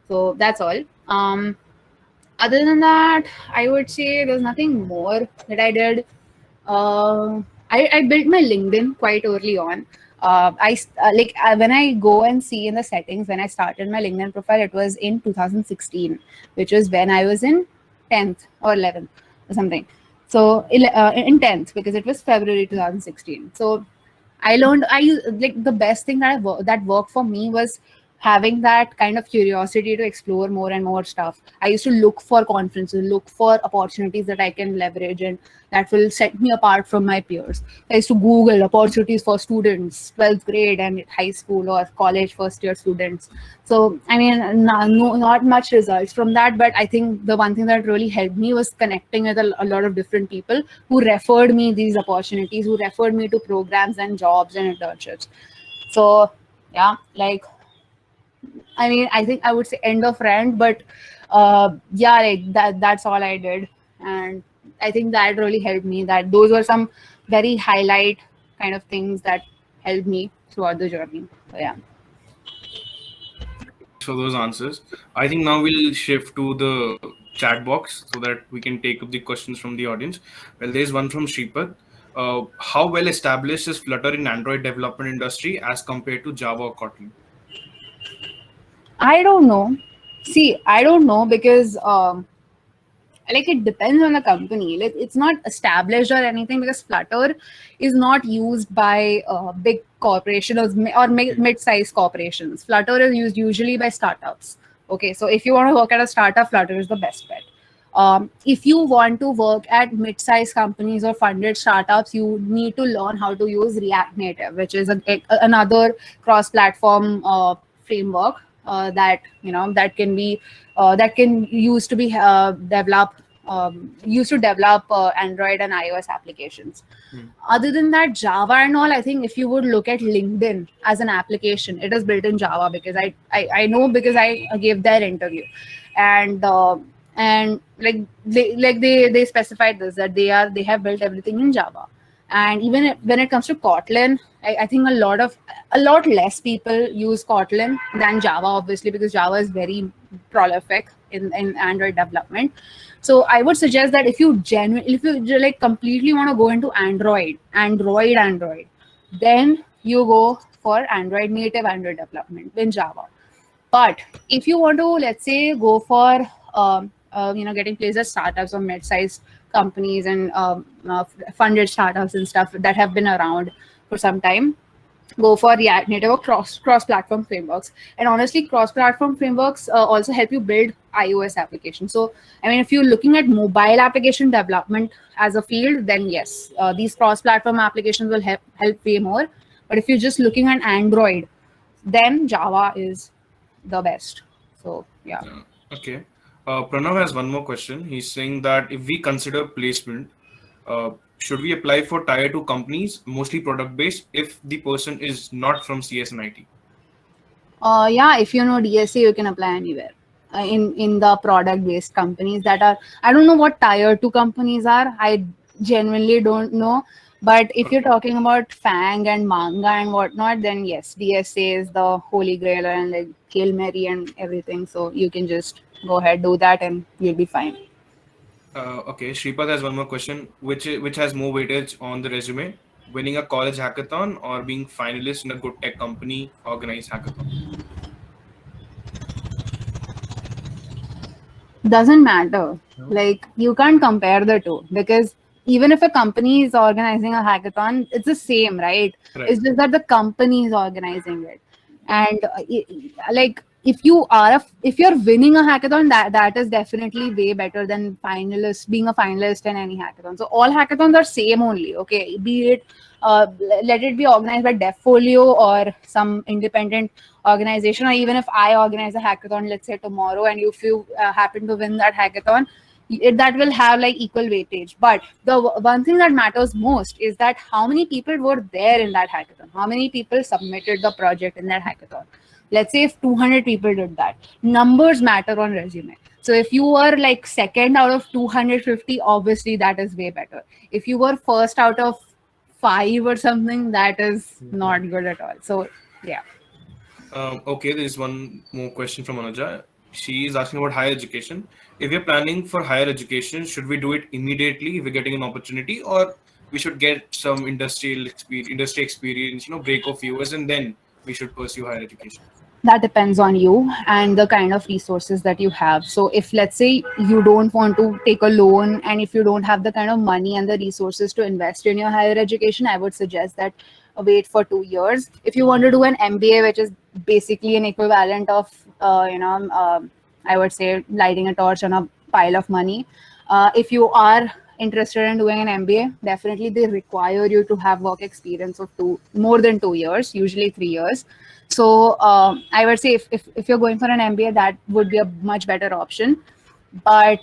So that's all. Other than that, I would say there's nothing more that I did. I built my LinkedIn quite early on. When I go and see in the settings when I started my LinkedIn profile, it was in 2016, which was when I was in 10th or 11th or something. So in 10th, because it was February 2016. So I learned the best thing that worked for me was having that kind of curiosity to explore more and more stuff. I used to look for conferences, look for opportunities that I can leverage and that will set me apart from my peers. I used to Google opportunities for students, 12th grade and high school or college first year students. So, I mean, not much results from that, but I think the one thing that really helped me was connecting with a lot of different people who referred me these opportunities, who referred me to programs and jobs and internships. So, yeah, like, I mean, I think I would say end of rant, but yeah, like that's all I did. And I think that really helped me. That those were some very highlight kind of things that helped me throughout the journey. So yeah. For those answers. I think now we'll shift to the chat box so that we can take up the questions from the audience. Well, there's one from Shripad. How well established is Flutter in Android development industry as compared to Java or Kotlin? I don't know. See, I don't know because like it depends on the company. Like it's not established or anything because Flutter is not used by big corporations or mid-sized corporations. Flutter is used usually by startups. Okay, so if you want to work at a startup, Flutter is the best bet. If you want to work at mid-sized companies or funded startups, you need to learn how to use React Native, which is another cross-platform framework that that can be that can use to be used to develop Android and iOS applications. Other than that, Java and all, I think if you would look at LinkedIn as an application, it is built in Java because I know because I gave their interview, and like they specified this that they have built everything in Java. And even when it comes to Kotlin, I think a lot less people use Kotlin than Java, obviously, because Java is very prolific in Android development. So I would suggest that if you like completely want to go into Android, then you go for native Android development in Java. But if you want to, let's say, go for getting placed at startups or mid-sized companies and funded startups and stuff that have been around for some time, go for React Native or cross-platform frameworks. And honestly, cross-platform frameworks also help you build iOS applications. So, I mean, if you're looking at mobile application development as a field, then yes, these cross-platform applications will help way more. But if you're just looking at Android, then Java is the best. So, yeah. Okay. Pranav has one more question. He's saying that if we consider placement, should we apply for tier 2 companies, mostly product based, if the person is not from CS and IT? Yeah, if you know DSA, you can apply anywhere. In the product based companies that are, I don't know what tier 2 companies are. I genuinely don't know. But if you're talking about Fang and Manga and whatnot, then yes, DSA is the holy grail and like Hail Mary and everything. So you can just go ahead, do that, and you'll be fine. Okay, Shripad has one more question. Which has more weightage on the resume? Winning a college hackathon or being finalist in a good tech company organized hackathon? Doesn't matter. No. Like you can't compare the two because even if a company is organizing a hackathon, it's the same, right? It's just that the company is organizing it. And like if you're winning a hackathon, that is definitely way better than being a finalist in any hackathon. So all hackathons are same only, okay? Be it let it be organized by DevFolio or some independent organization, or even if I organize a hackathon, let's say tomorrow, and if you happen to win that hackathon, that will have like equal weightage. But the one thing that matters most is that how many people were there in that hackathon, how many people submitted the project in that hackathon. Let's say if 200 people did that, numbers matter on resume. So if you were like second out of 250, obviously that is way better. If you were first out of 5 or something, that is not good at all. So yeah. Okay, there's one more question from Anuja. She is asking about higher education. If we're planning for higher education, should we do it immediately if we're getting an opportunity, or we should get some industry experience, break a few years, and then we should pursue higher education? That depends on you and the kind of resources that you have. So if let's say you don't want to take a loan and if you don't have the kind of money and the resources to invest in your higher education, I would suggest that wait for 2 years. If you want to do an MBA, which is basically an equivalent of I would say lighting a torch on a pile of money. If you are interested in doing an MBA, definitely they require you to have work experience of more than 2 years, usually 3 years. So I would say if you're going for an MBA, that would be a much better option. But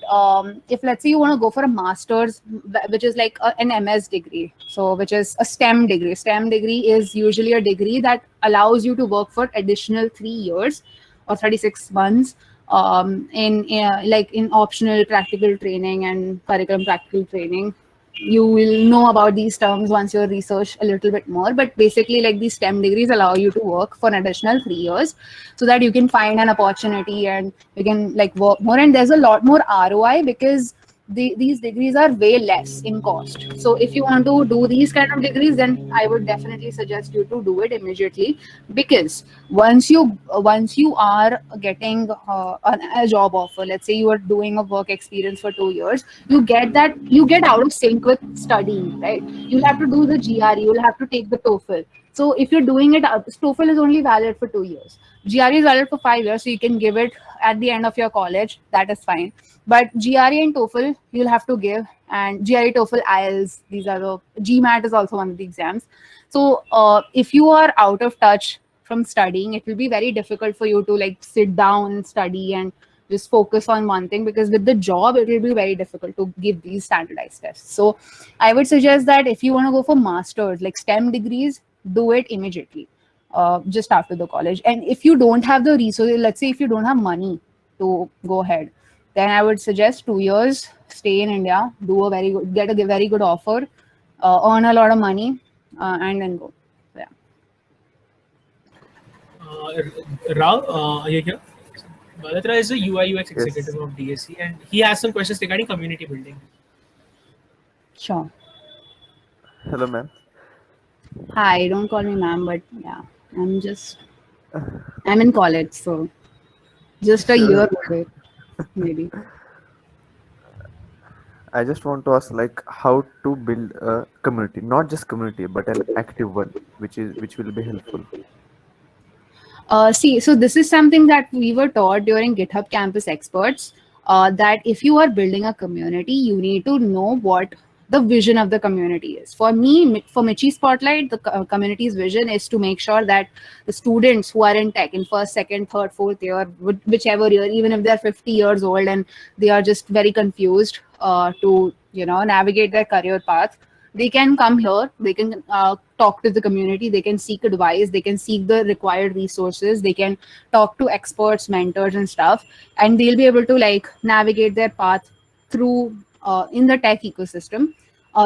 if let's say you want to go for a master's, which is like an MS degree, so which is a STEM degree. STEM degree is usually a degree that allows you to work for additional 3 years or 36 months in optional practical training and curriculum practical training. You will know about these terms once you research a little bit more, but basically like these STEM degrees allow you to work for an additional 3 years so that you can find an opportunity and you can like work more, and there's a lot more ROI because these degrees are way less in cost. So if you want to do these kind of degrees, then I would definitely suggest you to do it immediately, because once you are getting a job offer, let's say you are doing a work experience for 2 years, you get out of sync with studying, right? You'll have to do the GRE, you'll have to take the TOEFL. So if you're doing it, TOEFL is only valid for 2 years. GRE is valid for 5 years, so you can give it at the end of your college. That is fine. But GRE and TOEFL you'll have to give, and GRE, TOEFL, IELTS, these are the GMAT is also one of the exams. So if you are out of touch from studying, it will be very difficult for you to like sit down and study and just focus on one thing, because with the job it will be very difficult to give these standardized tests. So I would suggest that if you want to go for masters, like STEM degrees, do it immediately, just after the college. And if you don't have the resources, let's say if you don't have money to go ahead, then I would suggest 2 years, stay in India, get a very good offer, earn a lot of money, and then go. Yeah. Rao, are you here? Balatra is a UI UX executive of DSC, and he has some questions regarding community building. Sure. Hello, ma'am. Hi, don't call me ma'am, but yeah, I'm in college, so just a year away, maybe. I just want to ask, like, how to build a community, not just community, but an active one, which will be helpful. So this is something that we were taught during GitHub Campus Experts, that if you are building a community, you need to know what the vision of the community is. For me, for Michi Spotlight, the community's vision is to make sure that the students who are in tech in first, second, third, fourth year, whichever year, even if they're 50 years old and they are just very confused to navigate their career path, they can come here, they can talk to the community, they can seek advice, they can seek the required resources, they can talk to experts, mentors and stuff, and they'll be able to like navigate their path through in the tech ecosystem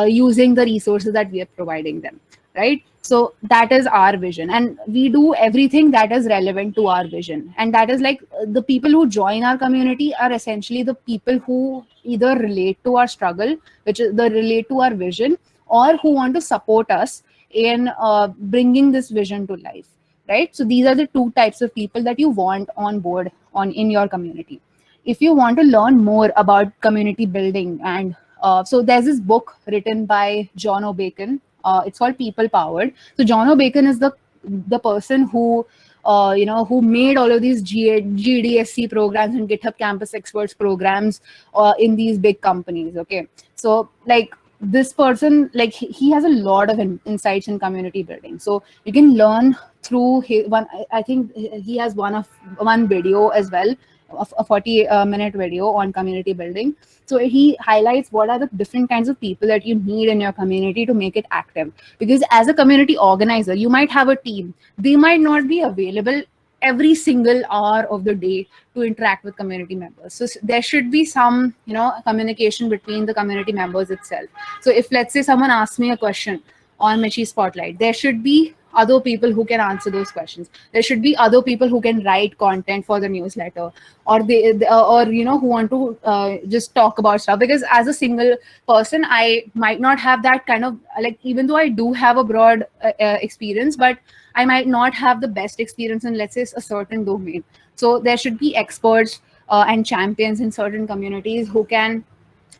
using the resources that we are providing them, right? So that is our vision, and we do everything that is relevant to our vision. And that is like the people who join our community are essentially the people who either relate to our struggle, which is the relate to our vision, or who want to support us in bringing this vision to life, right? So these are the two types of people that you want on board in your community. If you want to learn more about community building, and so there's this book written by John O'Bacon. It's called People Powered. So John O'Bacon is the person who who made all of these GDSC programs and GitHub Campus Experts programs in these big companies. Okay, so like this person, like he has a lot of insights in community building. So you can learn through his one. I think he has one video as well, a 40-minute video on community building. So he highlights what are the different kinds of people that you need in your community to make it active. Because as a community organizer, you might have a team. They might not be available every single hour of the day to interact with community members. So there should be some, communication between the community members itself. So if let's say someone asks me a question on Michi Spotlight, there should be other people who can answer those questions. There should be other people who can write content for the newsletter, or who want to just talk about stuff. Because as a single person, I might not have that kind of like, even though I do have a broad experience, but I might not have the best experience in, let's say, a certain domain. So there should be experts and champions in certain communities who can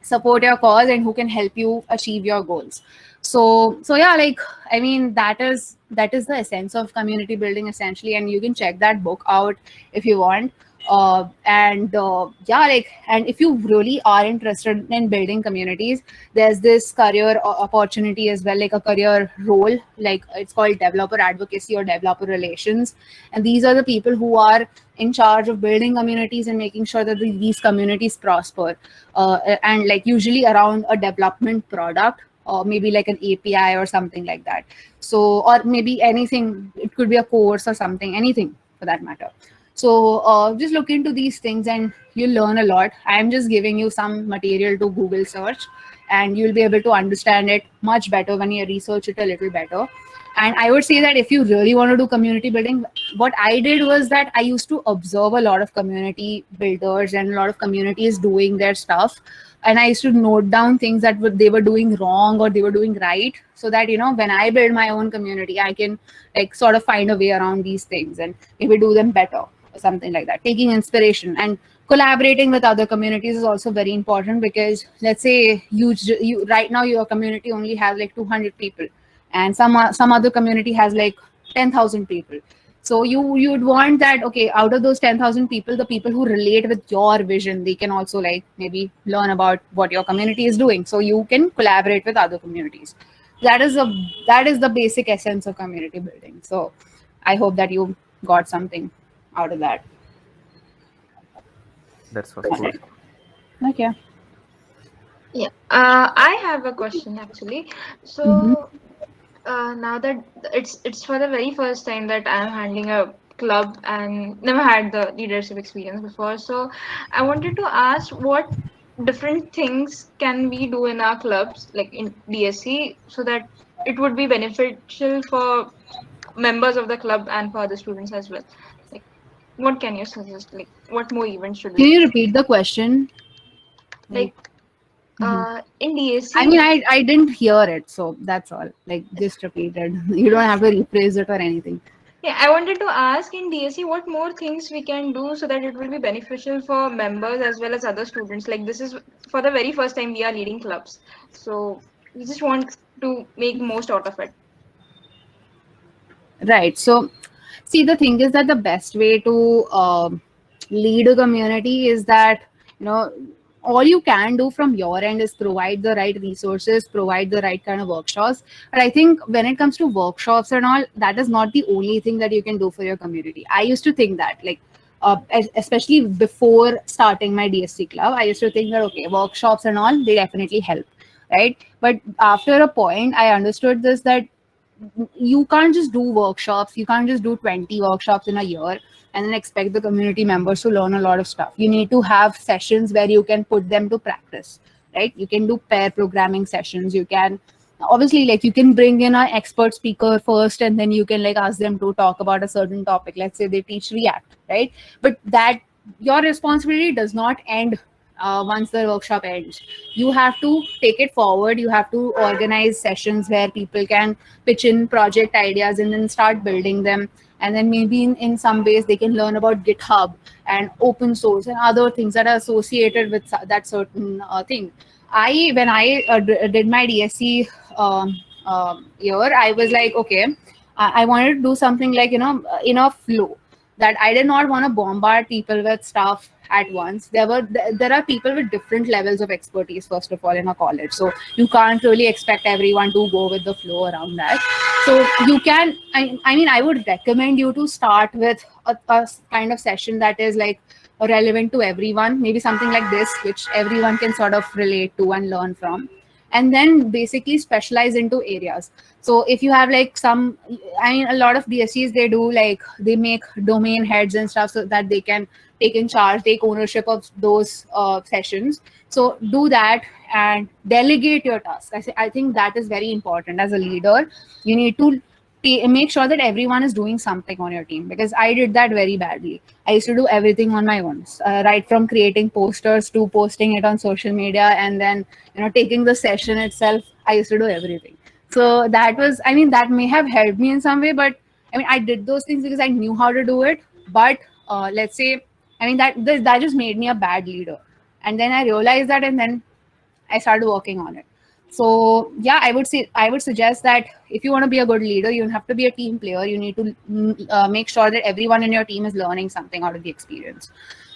support your cause and who can help you achieve your goals. So yeah, like, I mean, that is the essence of community building essentially, and you can check that book out if you want. And yeah, like, and if you really are interested in building communities, there's this career opportunity as well, like a career role, like it's called developer advocacy or developer relations. And these are the people who are in charge of building communities and making sure that these communities prosper, and like usually around a development product, or maybe like an API or something like that. So, or maybe anything, it could be a course or something, anything for that matter. So just look into these things and you'll learn a lot. I'm just giving you some material to Google search, and you'll be able to understand it much better when you research it a little better. And I would say that if you really want to do community building, what I did was that I used to observe a lot of community builders and a lot of communities doing their stuff. And I used to note down things that they were doing wrong or they were doing right, so that, you know, when I build my own community, I can like sort of find a way around these things and maybe do them better or something like that. Taking inspiration and collaborating with other communities is also very important, because let's say you right now your community only has like 200 people, and some other community has like 10,000 people. So you'd want that, okay, out of those 10,000 people, the people who relate with your vision, they can also like maybe learn about what your community is doing, so you can collaborate with other communities. That is the basic essence of community building. So I hope that you got something out of that. That's was cool. Okay. Yeah, I have a question actually. So now that it's for the very first time that I'm handling a club and never had the leadership experience before. So I wanted to ask what different things can we do in our clubs, like in DSC, so that it would be beneficial for members of the club and for the students as well. Like, what can you suggest? Like, what more events should Can we you do? repeat the question? Like, in DSC, I mean, I didn't hear it, so that's all. Like, just repeat it. You don't have to rephrase it or anything. yeah, I wanted to ask in DSC what more things we can do so that it will be beneficial for members as well as other students. Like, this is for the very first time we are leading clubs, so we just want to make most out of it. Right. So, see, the thing is that the best way to lead a community is that, you know, all you can do from your end is provide the right resources, provide the right kind of workshops. But I think when it comes to workshops and all, that is not the only thing that you can do for your community. I used to think that, like, especially before starting my DSC club, I used to think that, okay, workshops and all, they definitely help, right? But after a point, I understood this, that you can't just do workshops, you can't just do 20 workshops in a year and then expect the community members to learn a lot of stuff. You need to have sessions where you can put them to practice, right? You can do pair programming sessions. You can obviously, like, you can bring in an expert speaker first, and then you can like ask them to talk about a certain topic. Let's say they teach React, right? But that, your responsibility does not end once the workshop ends. You have to take it forward. You have to organize sessions where people can pitch in project ideas and then start building them. And then maybe in some ways they can learn about GitHub and open source and other things that are associated with that certain thing. When I did my DSC year, I was like, okay, I wanted to do something like, you know, in a flow, that I did not want to bombard people with stuff at once. There are people with different levels of expertise, first of all, in a college. So you can't really expect everyone to go with the flow around that. So you can, I mean, I would recommend you to start with a kind of session that is like relevant to everyone, maybe something like this, which everyone can sort of relate to and learn from. And then basically specialize into areas. So if you have like some, I mean, a lot of DSCs, they do like, they make domain heads and stuff so that they can take in charge, take ownership of those sessions. So do that and delegate your task. I think that is very important. As a leader, you need to make sure that everyone is doing something on your team, because I did that very badly. I used to do everything on my own, right from creating posters to posting it on social media, and then, you know, taking the session itself. I used to do everything. So that was, I mean, that may have helped me in some way, but I mean, I did those things because I knew how to do it. But let's say, I mean, that just made me a bad leader. And then I realized that, and then I started working on it. So yeah, I would suggest that if you want to be a good leader, you have to be a team player. You need to make sure that everyone in your team is learning something out of the experience.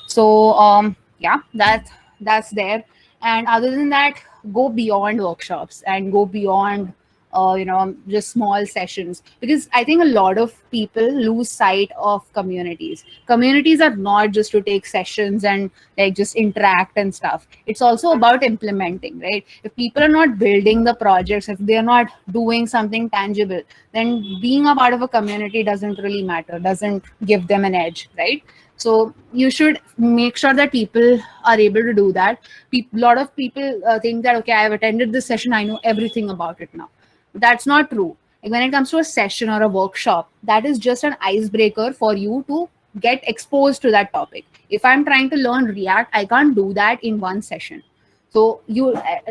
So yeah, that's there. And other than that, go beyond workshops and go beyond just small sessions, because I think a lot of people lose sight of communities are not just to take sessions and like just interact and stuff. It's also about implementing, right? If people are not building the projects, if they're not doing something tangible, then being a part of a community doesn't really matter, doesn't give them an edge, right? So you should make sure that people are able to do that. A lot of people think that, okay, I have attended this session, I know everything about it now. That's not true. Like when it comes to a session or a workshop, that is just an icebreaker for you to get exposed to that topic. If I'm trying to learn React, I can't do that in one session. So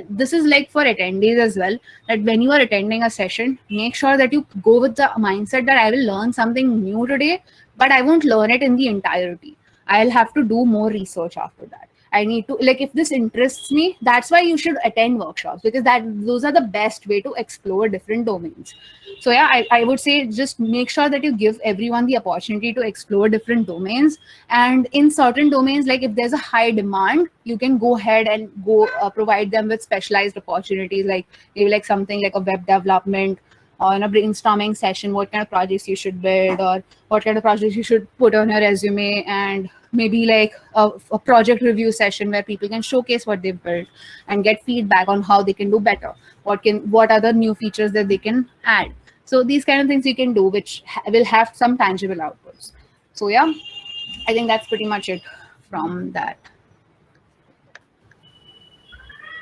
this is like for attendees as well, that when you are attending a session, make sure that you go with the mindset that I will learn something new today, but I won't learn it in the entirety. I'll have to do more research after that. I need to, like, if this interests me, that's why you should attend workshops, because those are the best way to explore different domains. So yeah, I would say just make sure that you give everyone the opportunity to explore different domains. And in certain domains, like if there's a high demand, you can go ahead and go provide them with specialized opportunities, like maybe like something like a web development, or in a brainstorming session, what kind of projects you should build, or what kind of projects you should put on your resume, and maybe like a project review session where people can showcase what they've built and get feedback on how they can do better, what other new features that they can add. So these kind of things you can do, which will have some tangible outputs. So yeah, I think that's pretty much it from that.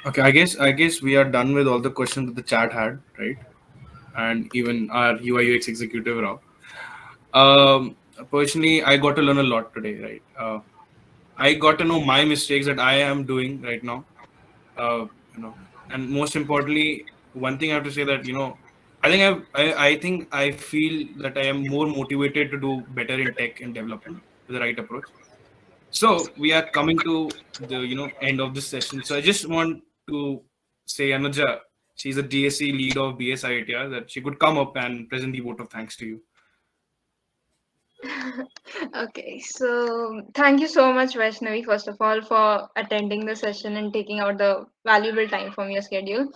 Okay, I guess we are done with all the questions that the chat had, right? And even our UI UX executive Rao. Personally, I got to learn a lot today, right? I got to know my mistakes that I am doing right now. Uh, and most importantly, one thing I have to say that I think I feel that I am more motivated to do better in tech and development with the right approach. So we are coming to the end of this session. So I just want to say Anuja, she's a DSC lead of BSITR, that she could come up and present the vote of thanks to you. Okay, so thank you so much, Vaishnavi, first of all, for attending the session and taking out the valuable time from your schedule.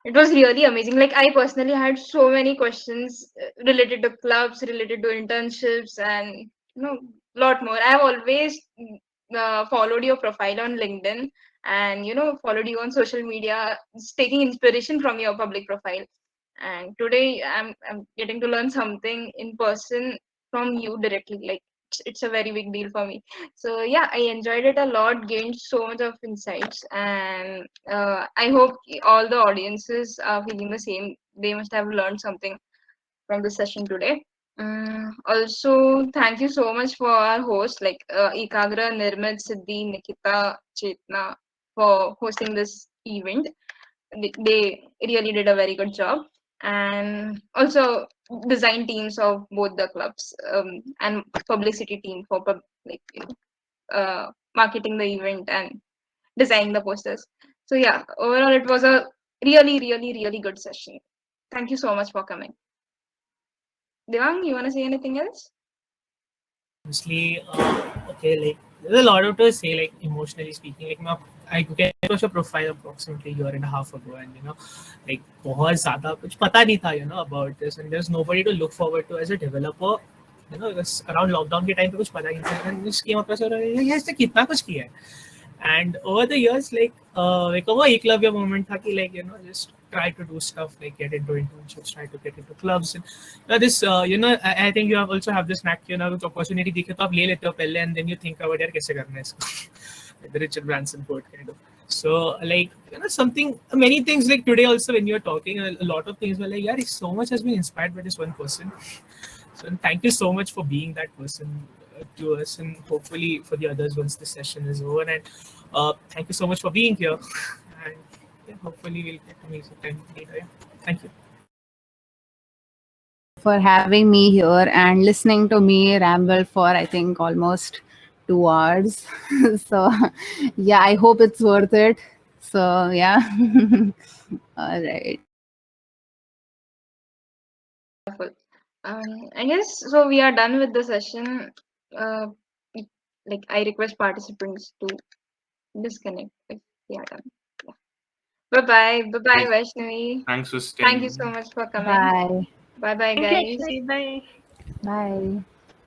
It was really amazing. Like, I personally had so many questions related to clubs, related to internships, and lot more. I have always followed your profile on LinkedIn, and followed you on social media, just taking inspiration from your public profile. And today I'm getting to learn something in person from you directly. Like, it's a very big deal for me. So yeah, I enjoyed it a lot, gained so much of insights, and I hope all the audiences are feeling the same. They must have learned something from the session today. Also, thank you so much for our host, like Ekagra, Nirmit, Siddhi, Nikita, Chetna, for hosting this event. They really did a very good job. And also design teams of both the clubs, and publicity team for marketing the event and designing the posters. So yeah, overall it was a really, really, really good session. Thank you so much for coming. Devang, you want to say anything else? Honestly, okay, like there's a lot of to say, like emotionally speaking. Like I came across your profile approximately a year and a half ago, and like बहुत ज़्यादा कुछ पता नहीं था, about this, and there's nobody to look forward to as a developer. Because around lockdown के time पे कुछ पता नहीं था, and just came across your yes, इसने कितना कुछ किया है. And over the years, like वो एकलव्य moment था कि like just try to do stuff, like get into internships, try to get into clubs, and this I think you have also have this knack, कुछ opportunity दिखे तो आप ले लेते हो पहले, and then you think about यार कैसे करना है इसको. Like the Richard Branson quote kind of. So like many things, like today also when you're talking, a lot of things were like, yeah, so much has been inspired by this one person. So thank you so much for being that person to us, and hopefully for the others once this session is over. And thank you so much for being here. And yeah, hopefully we'll get to meet sometime later. Yeah. Thank you for having me here and listening to me ramble for I think almost 2 hours. So yeah, I hope it's worth it. So yeah. All right. Wonderful. I guess so. We are done with the session. Uh, like I request participants to disconnect if they are done. Yeah. Bye bye. Bye bye, Great. Vaishnavi. Thanks for Thank you staying. so much for coming. Bye. Bye bye, Thank you, guys. Vaishnavi. Bye. Bye.